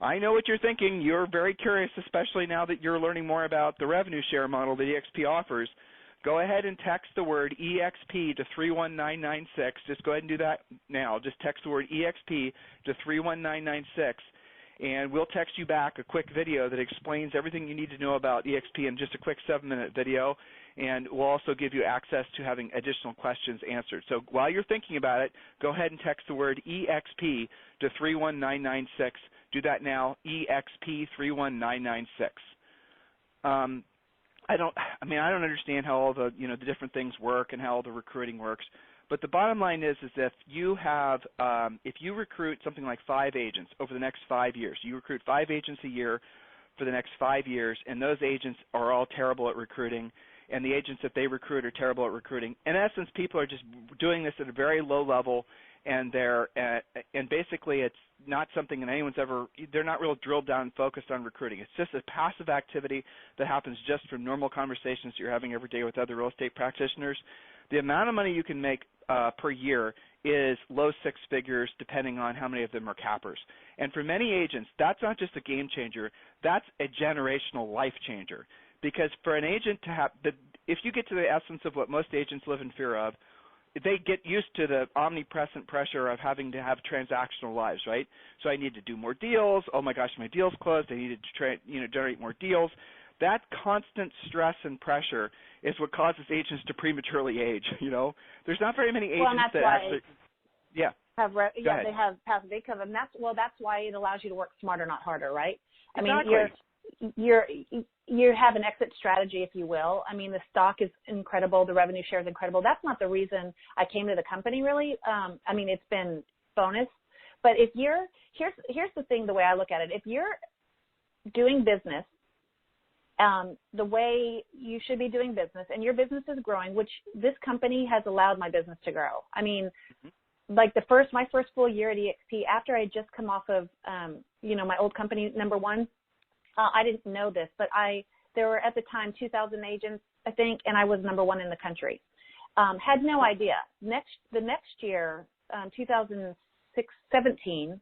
I know what you're thinking. You're very curious, especially now that you're learning more about the revenue share model that EXP offers. Go ahead and text the word EXP to 31996. Just go ahead and do that now. Just text the word EXP to 31996. and we'll text you back a quick video that explains everything you need to know about EXP in just a quick 7-minute video, and we'll also give you access to having additional questions answered. So while you're thinking about it, go ahead and text the word EXP to 31996. Do that now, EXP 31996. I don't understand how all the the different things work and how all the recruiting works, but the bottom line is if you have if you recruit something like 5 agents over the next 5 years, you recruit 5 agents a year for the next 5 years, and those agents are all terrible at recruiting, and the agents that they recruit are terrible at recruiting. In essence, people are just doing this at a very low level, and and basically it's not something that they're not real drilled down and focused on recruiting. It's just a passive activity that happens just from normal conversations you're having every day with other real estate practitioners. The amount of money you can make per year is low 6 figures, depending on how many of them are cappers. And for many agents, that's not just a game changer, that's a generational life changer. Because for an agent to have, if you get to the essence of what most agents live in fear of, they get used to the omnipresent pressure of having to have transactional lives, right? So I need to do more deals. Oh my gosh, my deal's closed. I need to generate more deals. That constant stress and pressure is what causes agents to prematurely age. There's not very many agents that actually. Yeah. They have passive income, and that's why it allows you to work smarter, not harder, right? Exactly. I mean, you have an exit strategy, if you will. I mean, the stock is incredible. The revenue share is incredible. That's not the reason I came to the company, really. I mean, it's been bonus. But here's the thing, the way I look at it. If you're doing business the way you should be doing business, and your business is growing, which this company has allowed my business to grow. I mean, like my first full year at EXP, after I had just come off of, my old company, number one, I didn't know this, but there were at the time 2,000 agents, I think, and I was number one in the country. Had no idea. The next year, 2016,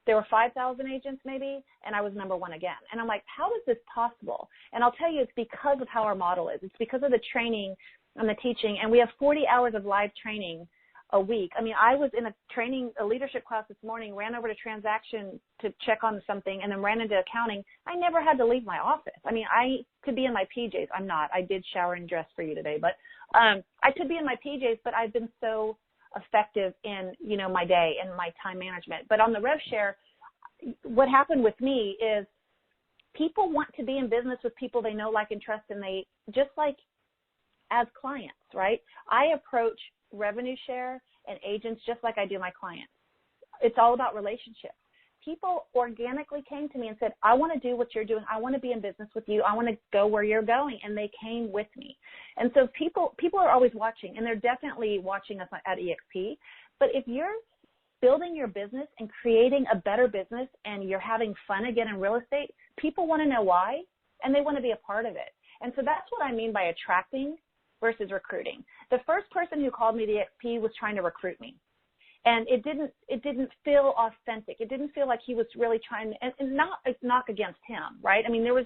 there were 5,000 agents maybe, and I was number one again. And I'm like, how is this possible? And I'll tell you, it's because of how our model is. It's because of the training and the teaching, and we have 40 hours of live training a week. I mean, I was in a leadership class this morning, ran over to transaction to check on something, and then ran into accounting. I never had to leave my office. I mean, I could be in my PJs. I'm not. I did shower and dress for you today, but I could be in my PJs, but I've been so effective in, my day and my time management. But on the rev share, what happened with me is people want to be in business with people they know, like, and trust, and they just like as clients, right? I approach revenue share and agents just like I do my clients. It's all about relationships. People organically came to me and said, I want to do what you're doing. I want to be in business with you. I want to go where you're going. And they came with me. And so people are always watching, and they're definitely watching us at EXP. But if you're building your business and creating a better business and you're having fun again in real estate, people want to know why, and they want to be a part of it. And so that's what I mean by attracting versus recruiting. The first person who called me to EXP was trying to recruit me. And it didn't feel authentic. It didn't feel like he was really trying to, and not a knock against him, right? I mean, it was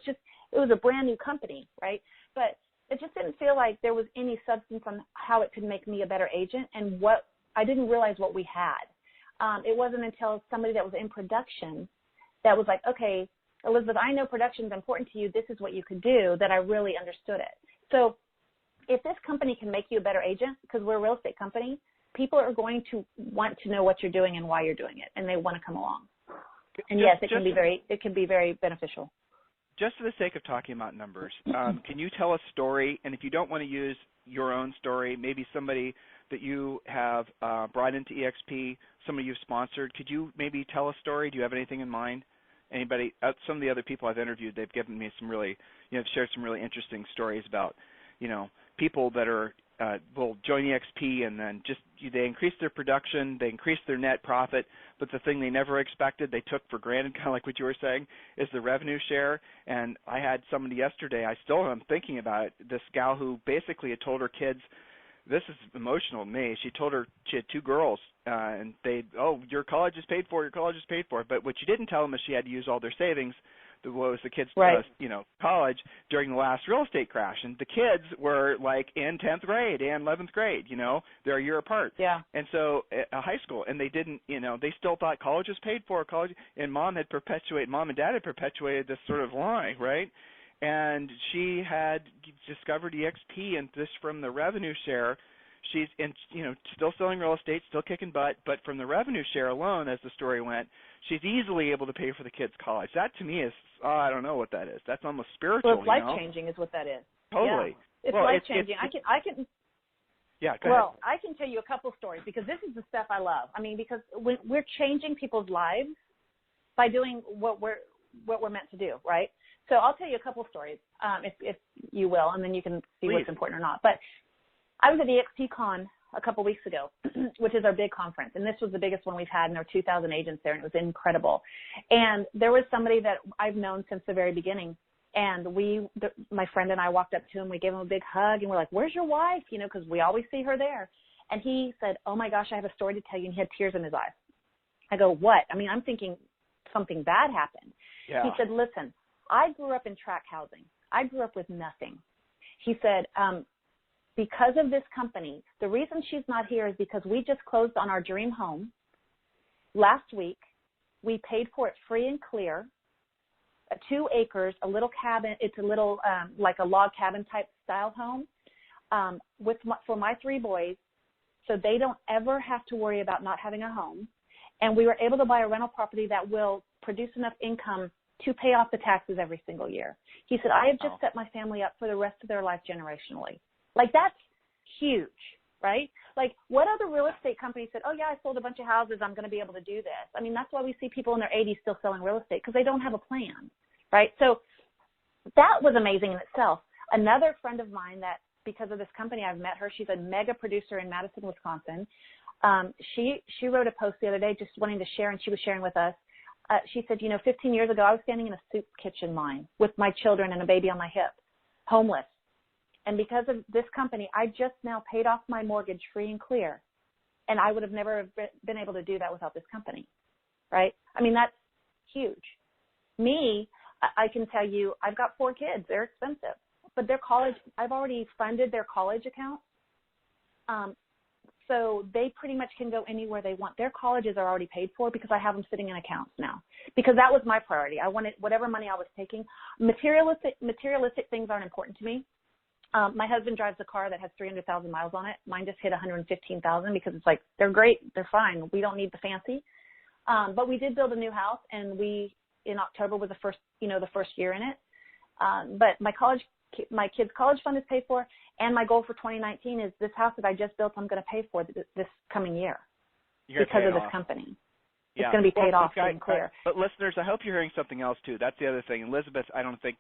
a brand new company, right? But it just didn't feel like there was any substance on how it could make me a better agent, and I didn't realize what we had. It wasn't until somebody that was in production that was like, okay, Elizabeth, I know production is important to you. This is what you could do, that I really understood it. So if this company can make you a better agent, because we're a real estate company, people are going to want to know what you're doing and why you're doing it, and they want to come along. And yes, it can be very beneficial. Just for the sake of talking about numbers, can you tell a story? And if you don't want to use your own story, maybe somebody that you have brought into EXP, somebody you've sponsored, could you maybe tell a story? Do you have anything in mind? Anybody? Some of the other people I've interviewed, they've given me shared some really interesting stories about, people that will join EXP and then they increase their production, they increase their net profit, but the thing they never expected, they took for granted, kind of like what you were saying, is the revenue share. And I had somebody yesterday, I still am thinking about it, this gal who basically had told her kids, this is emotional to me, she had 2 girls, and your college is paid for, your college is paid for. But what she didn't tell them is she had to use all their savings what was the kids' Right. college during the last real estate crash, and the kids were like in 10th grade and 11th grade. They're a year apart. Yeah. And so high school, and they didn't, they still thought college was paid for. College, and mom and dad had perpetuated this sort of lie, right? And she had discovered EXP, and this from the revenue share. She's still selling real estate, still kicking butt, but from the revenue share alone, as the story went, she's easily able to pay for the kids' college. That to me is, I don't know what that is. That's almost spiritual. Well, it's life-changing is what that is. Totally. Yeah. It's life-changing. I can. Yeah, go ahead. Well, I can tell you a couple stories because this is the stuff I love. I mean, because we're changing people's lives by doing what we're meant to do, right? So I'll tell you a couple stories, if you will, and then you can see Please. what's important or not. But I was at EXPCon a couple weeks ago, which is our big conference, and this was the biggest one we've had, and there were 2,000 agents there, and it was incredible. And there was somebody that I've known since the very beginning, and my friend and I walked up to him, we gave him a big hug, and we're like, "Where's your wife?" Because we always see her there. And he said, "Oh my gosh, I have a story to tell you," and he had tears in his eyes. I go, "What?" I mean, I'm thinking something bad happened. Yeah. He said, "Listen, I grew up in tract housing. I grew up with nothing." He said, because of this company, the reason she's not here is because we just closed on our dream home last week. We paid for it free and clear, 2 acres, a little cabin. It's a little like a log cabin type style home for my 3 boys, so they don't ever have to worry about not having a home. And we were able to buy a rental property that will produce enough income to pay off the taxes every single year. He said, "I have just set my family up for the rest of their life generationally." Like, that's huge, right? Like, what other real estate company said, "Oh, yeah, I sold a bunch of houses. I'm going to be able to do this." I mean, that's why we see people in their 80s still selling real estate, because they don't have a plan, right? So that was amazing in itself. Another friend of mine that, because of this company, I've met her. She's a mega producer in Madison, Wisconsin. She wrote a post the other day just wanting to share, and she was sharing with us. She said, 15 years ago, I was standing in a soup kitchen line with my children and a baby on my hip, homeless. And because of this company, I just now paid off my mortgage free and clear. And I would have never been able to do that without this company, right? I mean, that's huge. Me, I can tell you, I've got 4 kids. They're expensive. But their college, I've already funded their college account. So they pretty much can go anywhere they want. Their colleges are already paid for because I have them sitting in accounts now. Because that was my priority. I wanted whatever money I was taking. Materialistic things aren't important to me. My husband drives a car that has 300,000 miles on it. Mine just hit 115,000 because it's like, they're great, they're fine. We don't need the fancy. But we did build a new house, and in October was the first year in it. But my kids' college fund is paid for, and my goal for 2019 is this house that I just built, I'm going to pay for this coming year because of this company. Yeah. It's going to be paid off and clear. But listeners, I hope you're hearing something else too. That's the other thing. Elizabeth, I don't think,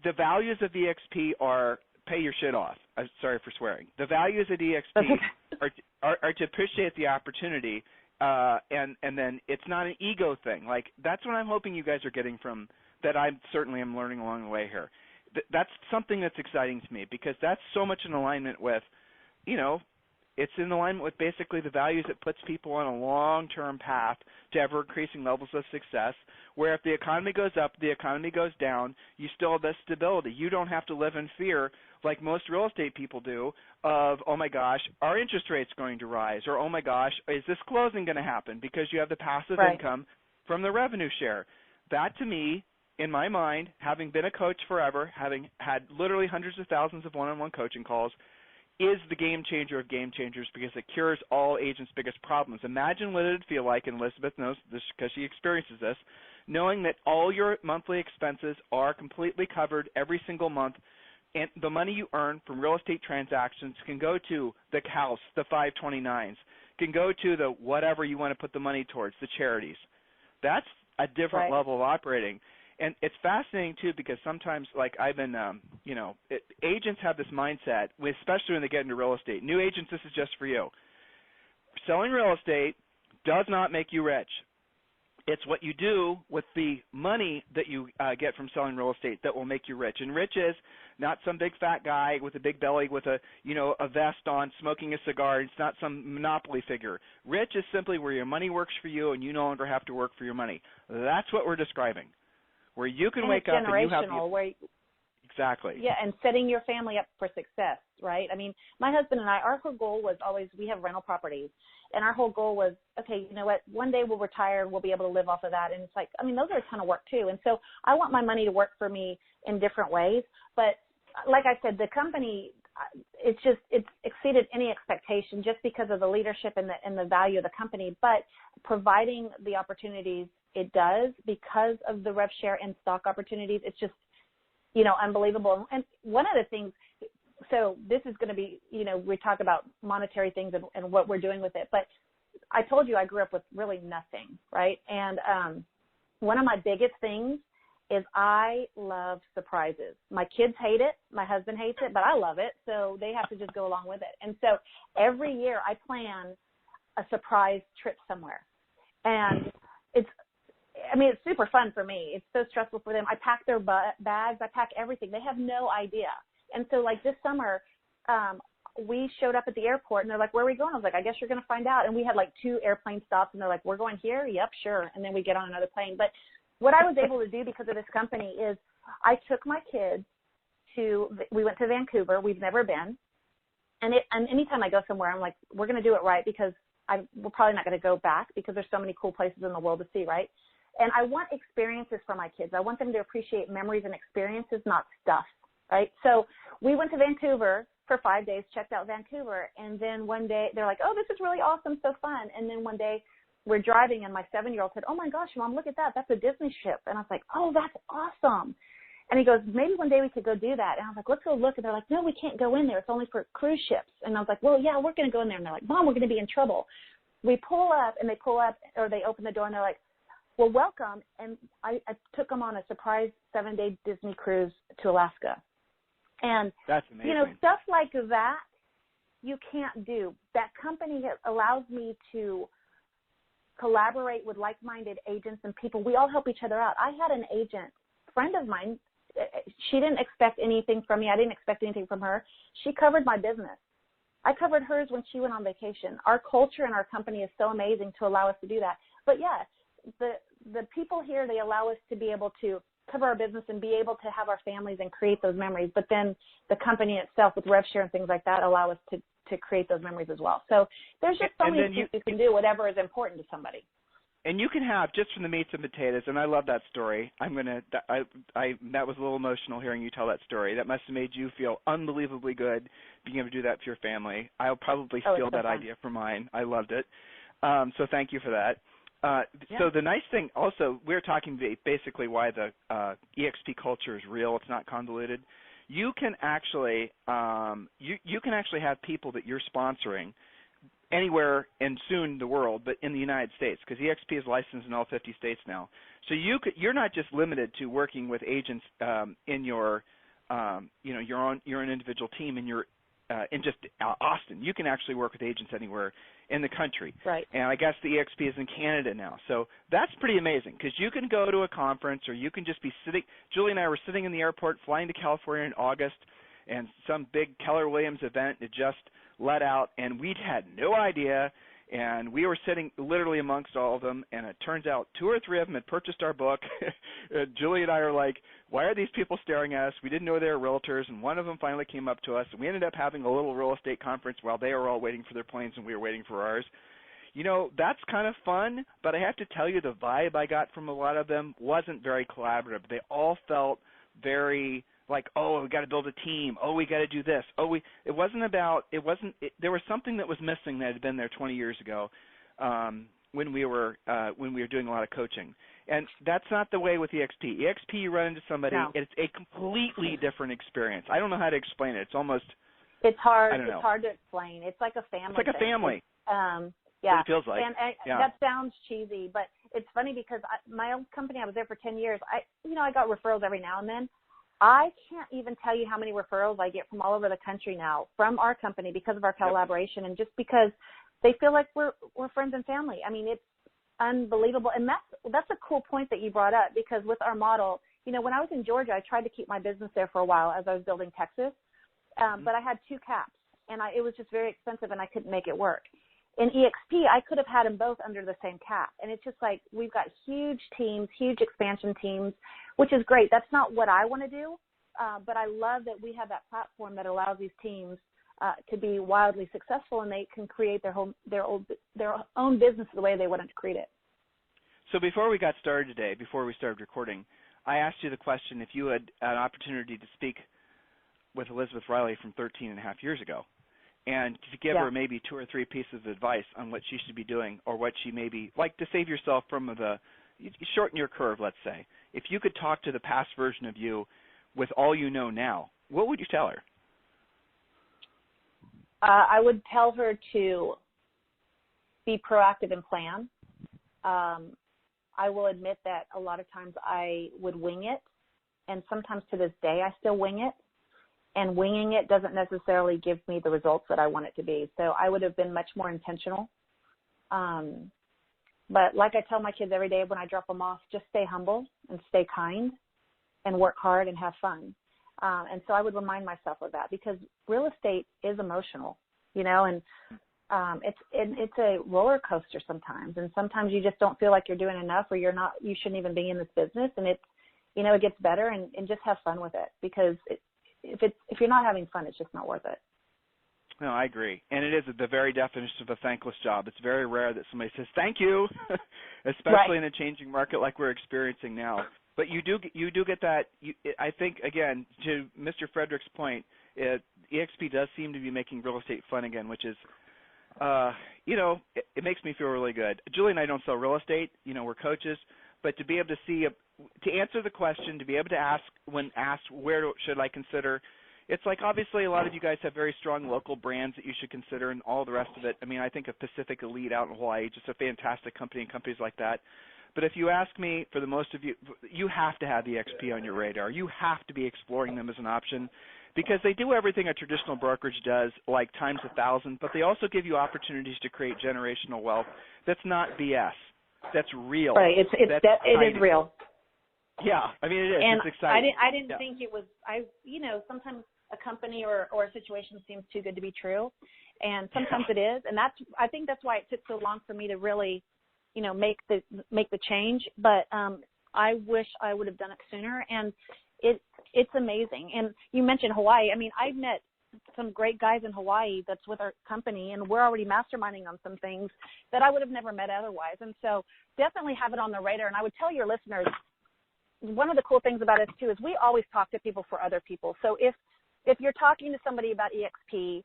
the values of EXP are pay your shit off. I'm sorry for swearing. The values of EXP are to appreciate the opportunity, and then it's not an ego thing. Like, that's what I'm hoping you guys are getting from that. I certainly am learning along the way here. That's something that's exciting to me, because that's so much in alignment with, it's in alignment with basically the values that puts people on a long-term path to ever-increasing levels of success, where if the economy goes up, the economy goes down, you still have that stability. You don't have to live in fear like most real estate people do of, oh, my gosh, are interest rates going to rise? Or, oh, my gosh, is this closing going to happen? Because you have the passive income from the revenue share. That, to me, in my mind, having been a coach forever, having had literally hundreds of thousands of one-on-one coaching calls, is the game changer of game changers, because it cures all agents' biggest problems. Imagine what it would feel like, and Elizabeth knows this because she experiences this, knowing that all your monthly expenses are completely covered every single month, and the money you earn from real estate transactions can go to the house, the 529s, can go to the whatever you want to put the money towards, the charities. That's a different level of operating. And it's fascinating, too, because sometimes, like I've been, agents have this mindset, especially when they get into real estate. New agents, this is just for you. Selling real estate does not make you rich. It's what you do with the money that you get from selling real estate that will make you rich. And rich is not some big fat guy with a big belly with a vest on smoking a cigar. It's not some monopoly figure. Rich is simply where your money works for you and you no longer have to work for your money. That's what we're describing. Where you can wake up and you have exactly. Yeah, and setting your family up for success, right? I mean, my husband and I, our whole goal was always, we have rental properties, and our whole goal was, okay, you know what, one day we'll retire and we'll be able to live off of that. And it's like, I mean, those are a ton of work too. And so I want my money to work for me in different ways. But like I said, the company, it's exceeded any expectation just because of the leadership and the value of the company. But providing the opportunities it does because of the rev share and stock opportunities, it's just, unbelievable. And one of the things, so this is going to be, we talk about monetary things and what we're doing with it, but I told you I grew up with really nothing, right? And one of my biggest things is I love surprises. My kids hate it. My husband hates it, but I love it. So they have to just go along with it. And so every year I plan a surprise trip somewhere. And it's super fun for me. It's so stressful for them. I pack their bags. I pack everything. They have no idea. And so like this summer, we showed up at the airport and they're like, where are we going? I was like, I guess you're going to find out. And we had like 2 airplane stops and they're like, we're going here? Yep, sure. And then we get on another plane. But what I was able to do because of this company is I took my kids we went to Vancouver. We've never been. And anytime I go somewhere, I'm like, we're going to do it right because we're probably not going to go back because there's so many cool places in the world to see, right? And I want experiences for my kids. I want them to appreciate memories and experiences, not stuff, right? So we went to Vancouver for 5 days, checked out Vancouver, and then one day they're like, oh, this is really awesome, so fun. And then one day we're driving, and my 7-year-old said, oh, my gosh, Mom, look at that. That's a Disney ship. And I was like, oh, that's awesome. And he goes, maybe one day we could go do that. And I was like, let's go look. And they're like, no, we can't go in there. It's only for cruise ships. And I was like, well, yeah, we're going to go in there. And they're like, Mom, we're going to be in trouble. We pull up, and they open the door, and they're like, well, welcome. And I took them on a surprise 7-day Disney cruise to Alaska. And, that's amazing. Stuff like that you can't do. That company allows me to collaborate with like-minded agents and people. We all help each other out. I had an agent, friend of mine. She didn't expect anything from me. I didn't expect anything from her. She covered my business. I covered hers when she went on vacation. Our culture and our company is so amazing to allow us to do that. But, yeah, the people here, they allow us to be able to cover our business and be able to have our families and create those memories. But then the company itself with rev share and things like that allow us to create those memories as well. So there's just so many things you can do, whatever is important to somebody. And you can have, just from the meats and potatoes, and I love that story. That was a little emotional hearing you tell that story. That must have made you feel unbelievably good being able to do that for your family. I'll probably steal that idea for mine. I loved it. So thank you for that. So the nice thing also, we're talking basically why the EXP culture is real. It's not convoluted. You can actually you can actually have people that you're sponsoring anywhere and soon the world, but in the United States, because EXP is licensed in all 50 states now. So you're not just limited to working with agents in your your own individual team in just Austin. You can actually work with agents anywhere in the country. Right. And I guess the EXP is in Canada now. So that's pretty amazing because you can go to a conference or you can just be sitting. Julie and I were sitting in the airport flying to California in August, and some big Keller Williams event had just let out, and we'd had no idea. And we were sitting literally amongst all of them, and it turns out 2 or 3 of them had purchased our book. Julie and I are like, why are these people staring at us? We didn't know they were realtors, and one of them finally came up to us, and we ended up having a little real estate conference while they were all waiting for their planes and we were waiting for ours. That's kind of fun, but I have to tell you the vibe I got from a lot of them wasn't very collaborative. They all felt very like, oh, we got to build a team. Oh, we got to do this. There was something that was missing that had been there 20 years ago when we were doing a lot of coaching. And that's not the way with EXP. EXP, you run into somebody, it's a completely different experience. I don't know how to explain it. It's hard. It's hard to explain. It's like a family. It's like a family. Yeah. What it feels like. And that sounds cheesy, but it's funny because my old company, I was there for 10 years. I got referrals every now and then. I can't even tell you how many referrals I get from all over the country now from our company because of our collaboration and just because they feel like we're friends and family. I mean, unbelievable. And that's a cool point that you brought up, because with our model, when I was in Georgia, I tried to keep my business there for a while as I was building Texas, but I had 2 caps, and it was just very expensive, and I couldn't make it work. In EXP, I could have had them both under the same cap, and it's just like we've got huge teams, huge expansion teams, which is great. That's not what I want to do, but I love that we have that platform that allows these teams to be wildly successful, and they can create their own business the way they want to create it. So before we got started today, before we started recording, I asked you the question if you had an opportunity to speak with Elizabeth Riley from 13 and a half years ago, and to give her maybe 2 or 3 pieces of advice on what she should be doing, or what she maybe, like, to save yourself from shorten your curve, let's say. If you could talk to the past version of you with all you know now, what would you tell her? I would tell her to be proactive and plan. I will admit that a lot of times I would wing it, and sometimes to this day I still wing it, and winging it doesn't necessarily give me the results that I want it to be. So I would have been much more intentional. But like I tell my kids every day when I drop them off, just stay humble and stay kind and work hard and have fun. And so I would remind myself of that, because real estate is emotional, and it's a roller coaster sometimes. And sometimes you just don't feel like you're doing enough, or you shouldn't even be in this business. And it gets better, and just have fun with it, because if you're not having fun, it's just not worth it. No, I agree. And it is the very definition of a thankless job. It's very rare that somebody says thank you, especially in a changing market like we're experiencing now. But you do get that. I think, again, to Mr. Frederick's point, EXP does seem to be making real estate fun again, which is, it makes me feel really good. Julie and I don't sell real estate. We're coaches. But to be able to to answer the question, to be able to ask when asked where should I consider, it's like obviously a lot of you guys have very strong local brands that you should consider and all the rest of it. I mean, I think of Pacific Elite out in Hawaii, just a fantastic company and companies like that. But if you ask me, for the most of you, you have to have EXP on your radar. You have to be exploring them as an option, because they do everything a traditional brokerage does, like times 1,000, but they also give you opportunities to create generational wealth. That's not BS. That's real. Right. It is real. Yeah. I mean, it is. And it's exciting. I didn't think it was, sometimes a company or a situation seems too good to be true. And sometimes it is. And I think that's why it took so long for me to really, make the change. But I wish I would have done it sooner. And it's amazing. And you mentioned Hawaii. I mean, I've met some great guys in Hawaii that's with our company, and we're already masterminding on some things that I would have never met otherwise. And so definitely have it on the radar. And I would tell your listeners, one of the cool things about us too is we always talk to people for other people. So if you're talking to somebody about EXP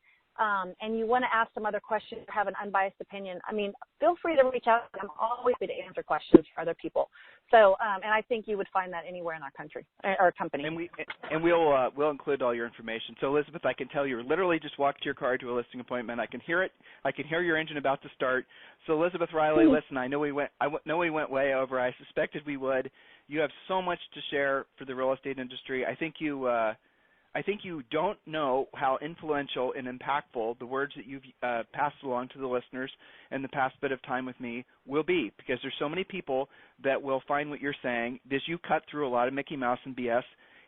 and you want to ask some other questions or have an unbiased opinion, I mean, feel free to reach out. I'm always happy to answer questions for other people. So, and I think you would find that anywhere in our country or company. And we'll include all your information. So Elizabeth, I can tell you literally just walked to your car to a listing appointment. I can hear it. I can hear your engine about to start. So Elizabeth Riley, listen, I know we went way over. I suspected we would. You have so much to share for the real estate industry. I think you don't know how influential and impactful the words that you've passed along to the listeners in the past bit of time with me will be, because there's so many people that will find what you're saying. You cut through a lot of Mickey Mouse and BS,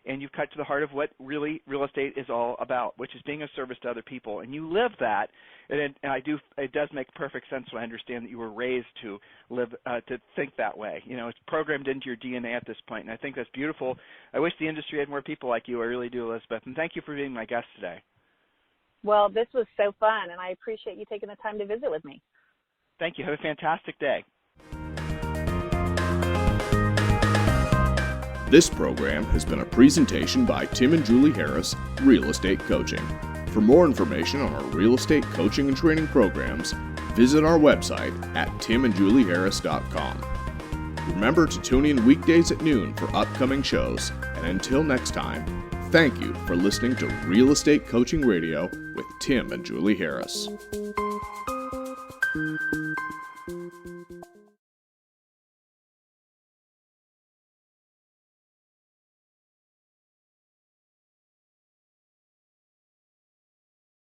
and you've cut to the heart of what really real estate is all about, which is being of service to other people. And you live that, and it does make perfect sense when I understand that you were raised to live, to think that way. It's programmed into your DNA at this point, and I think that's beautiful. I wish the industry had more people like you. I really do, Elizabeth. And thank you for being my guest today. Well, this was so fun, and I appreciate you taking the time to visit with me. Thank you. Have a fantastic day. This program has been a presentation by Tim and Julie Harris, Real Estate Coaching. For more information on our real estate coaching and training programs, visit our website at timandjulieharris.com. Remember to tune in weekdays at noon for upcoming shows, and until next time, thank you for listening to Real Estate Coaching Radio with Tim and Julie Harris.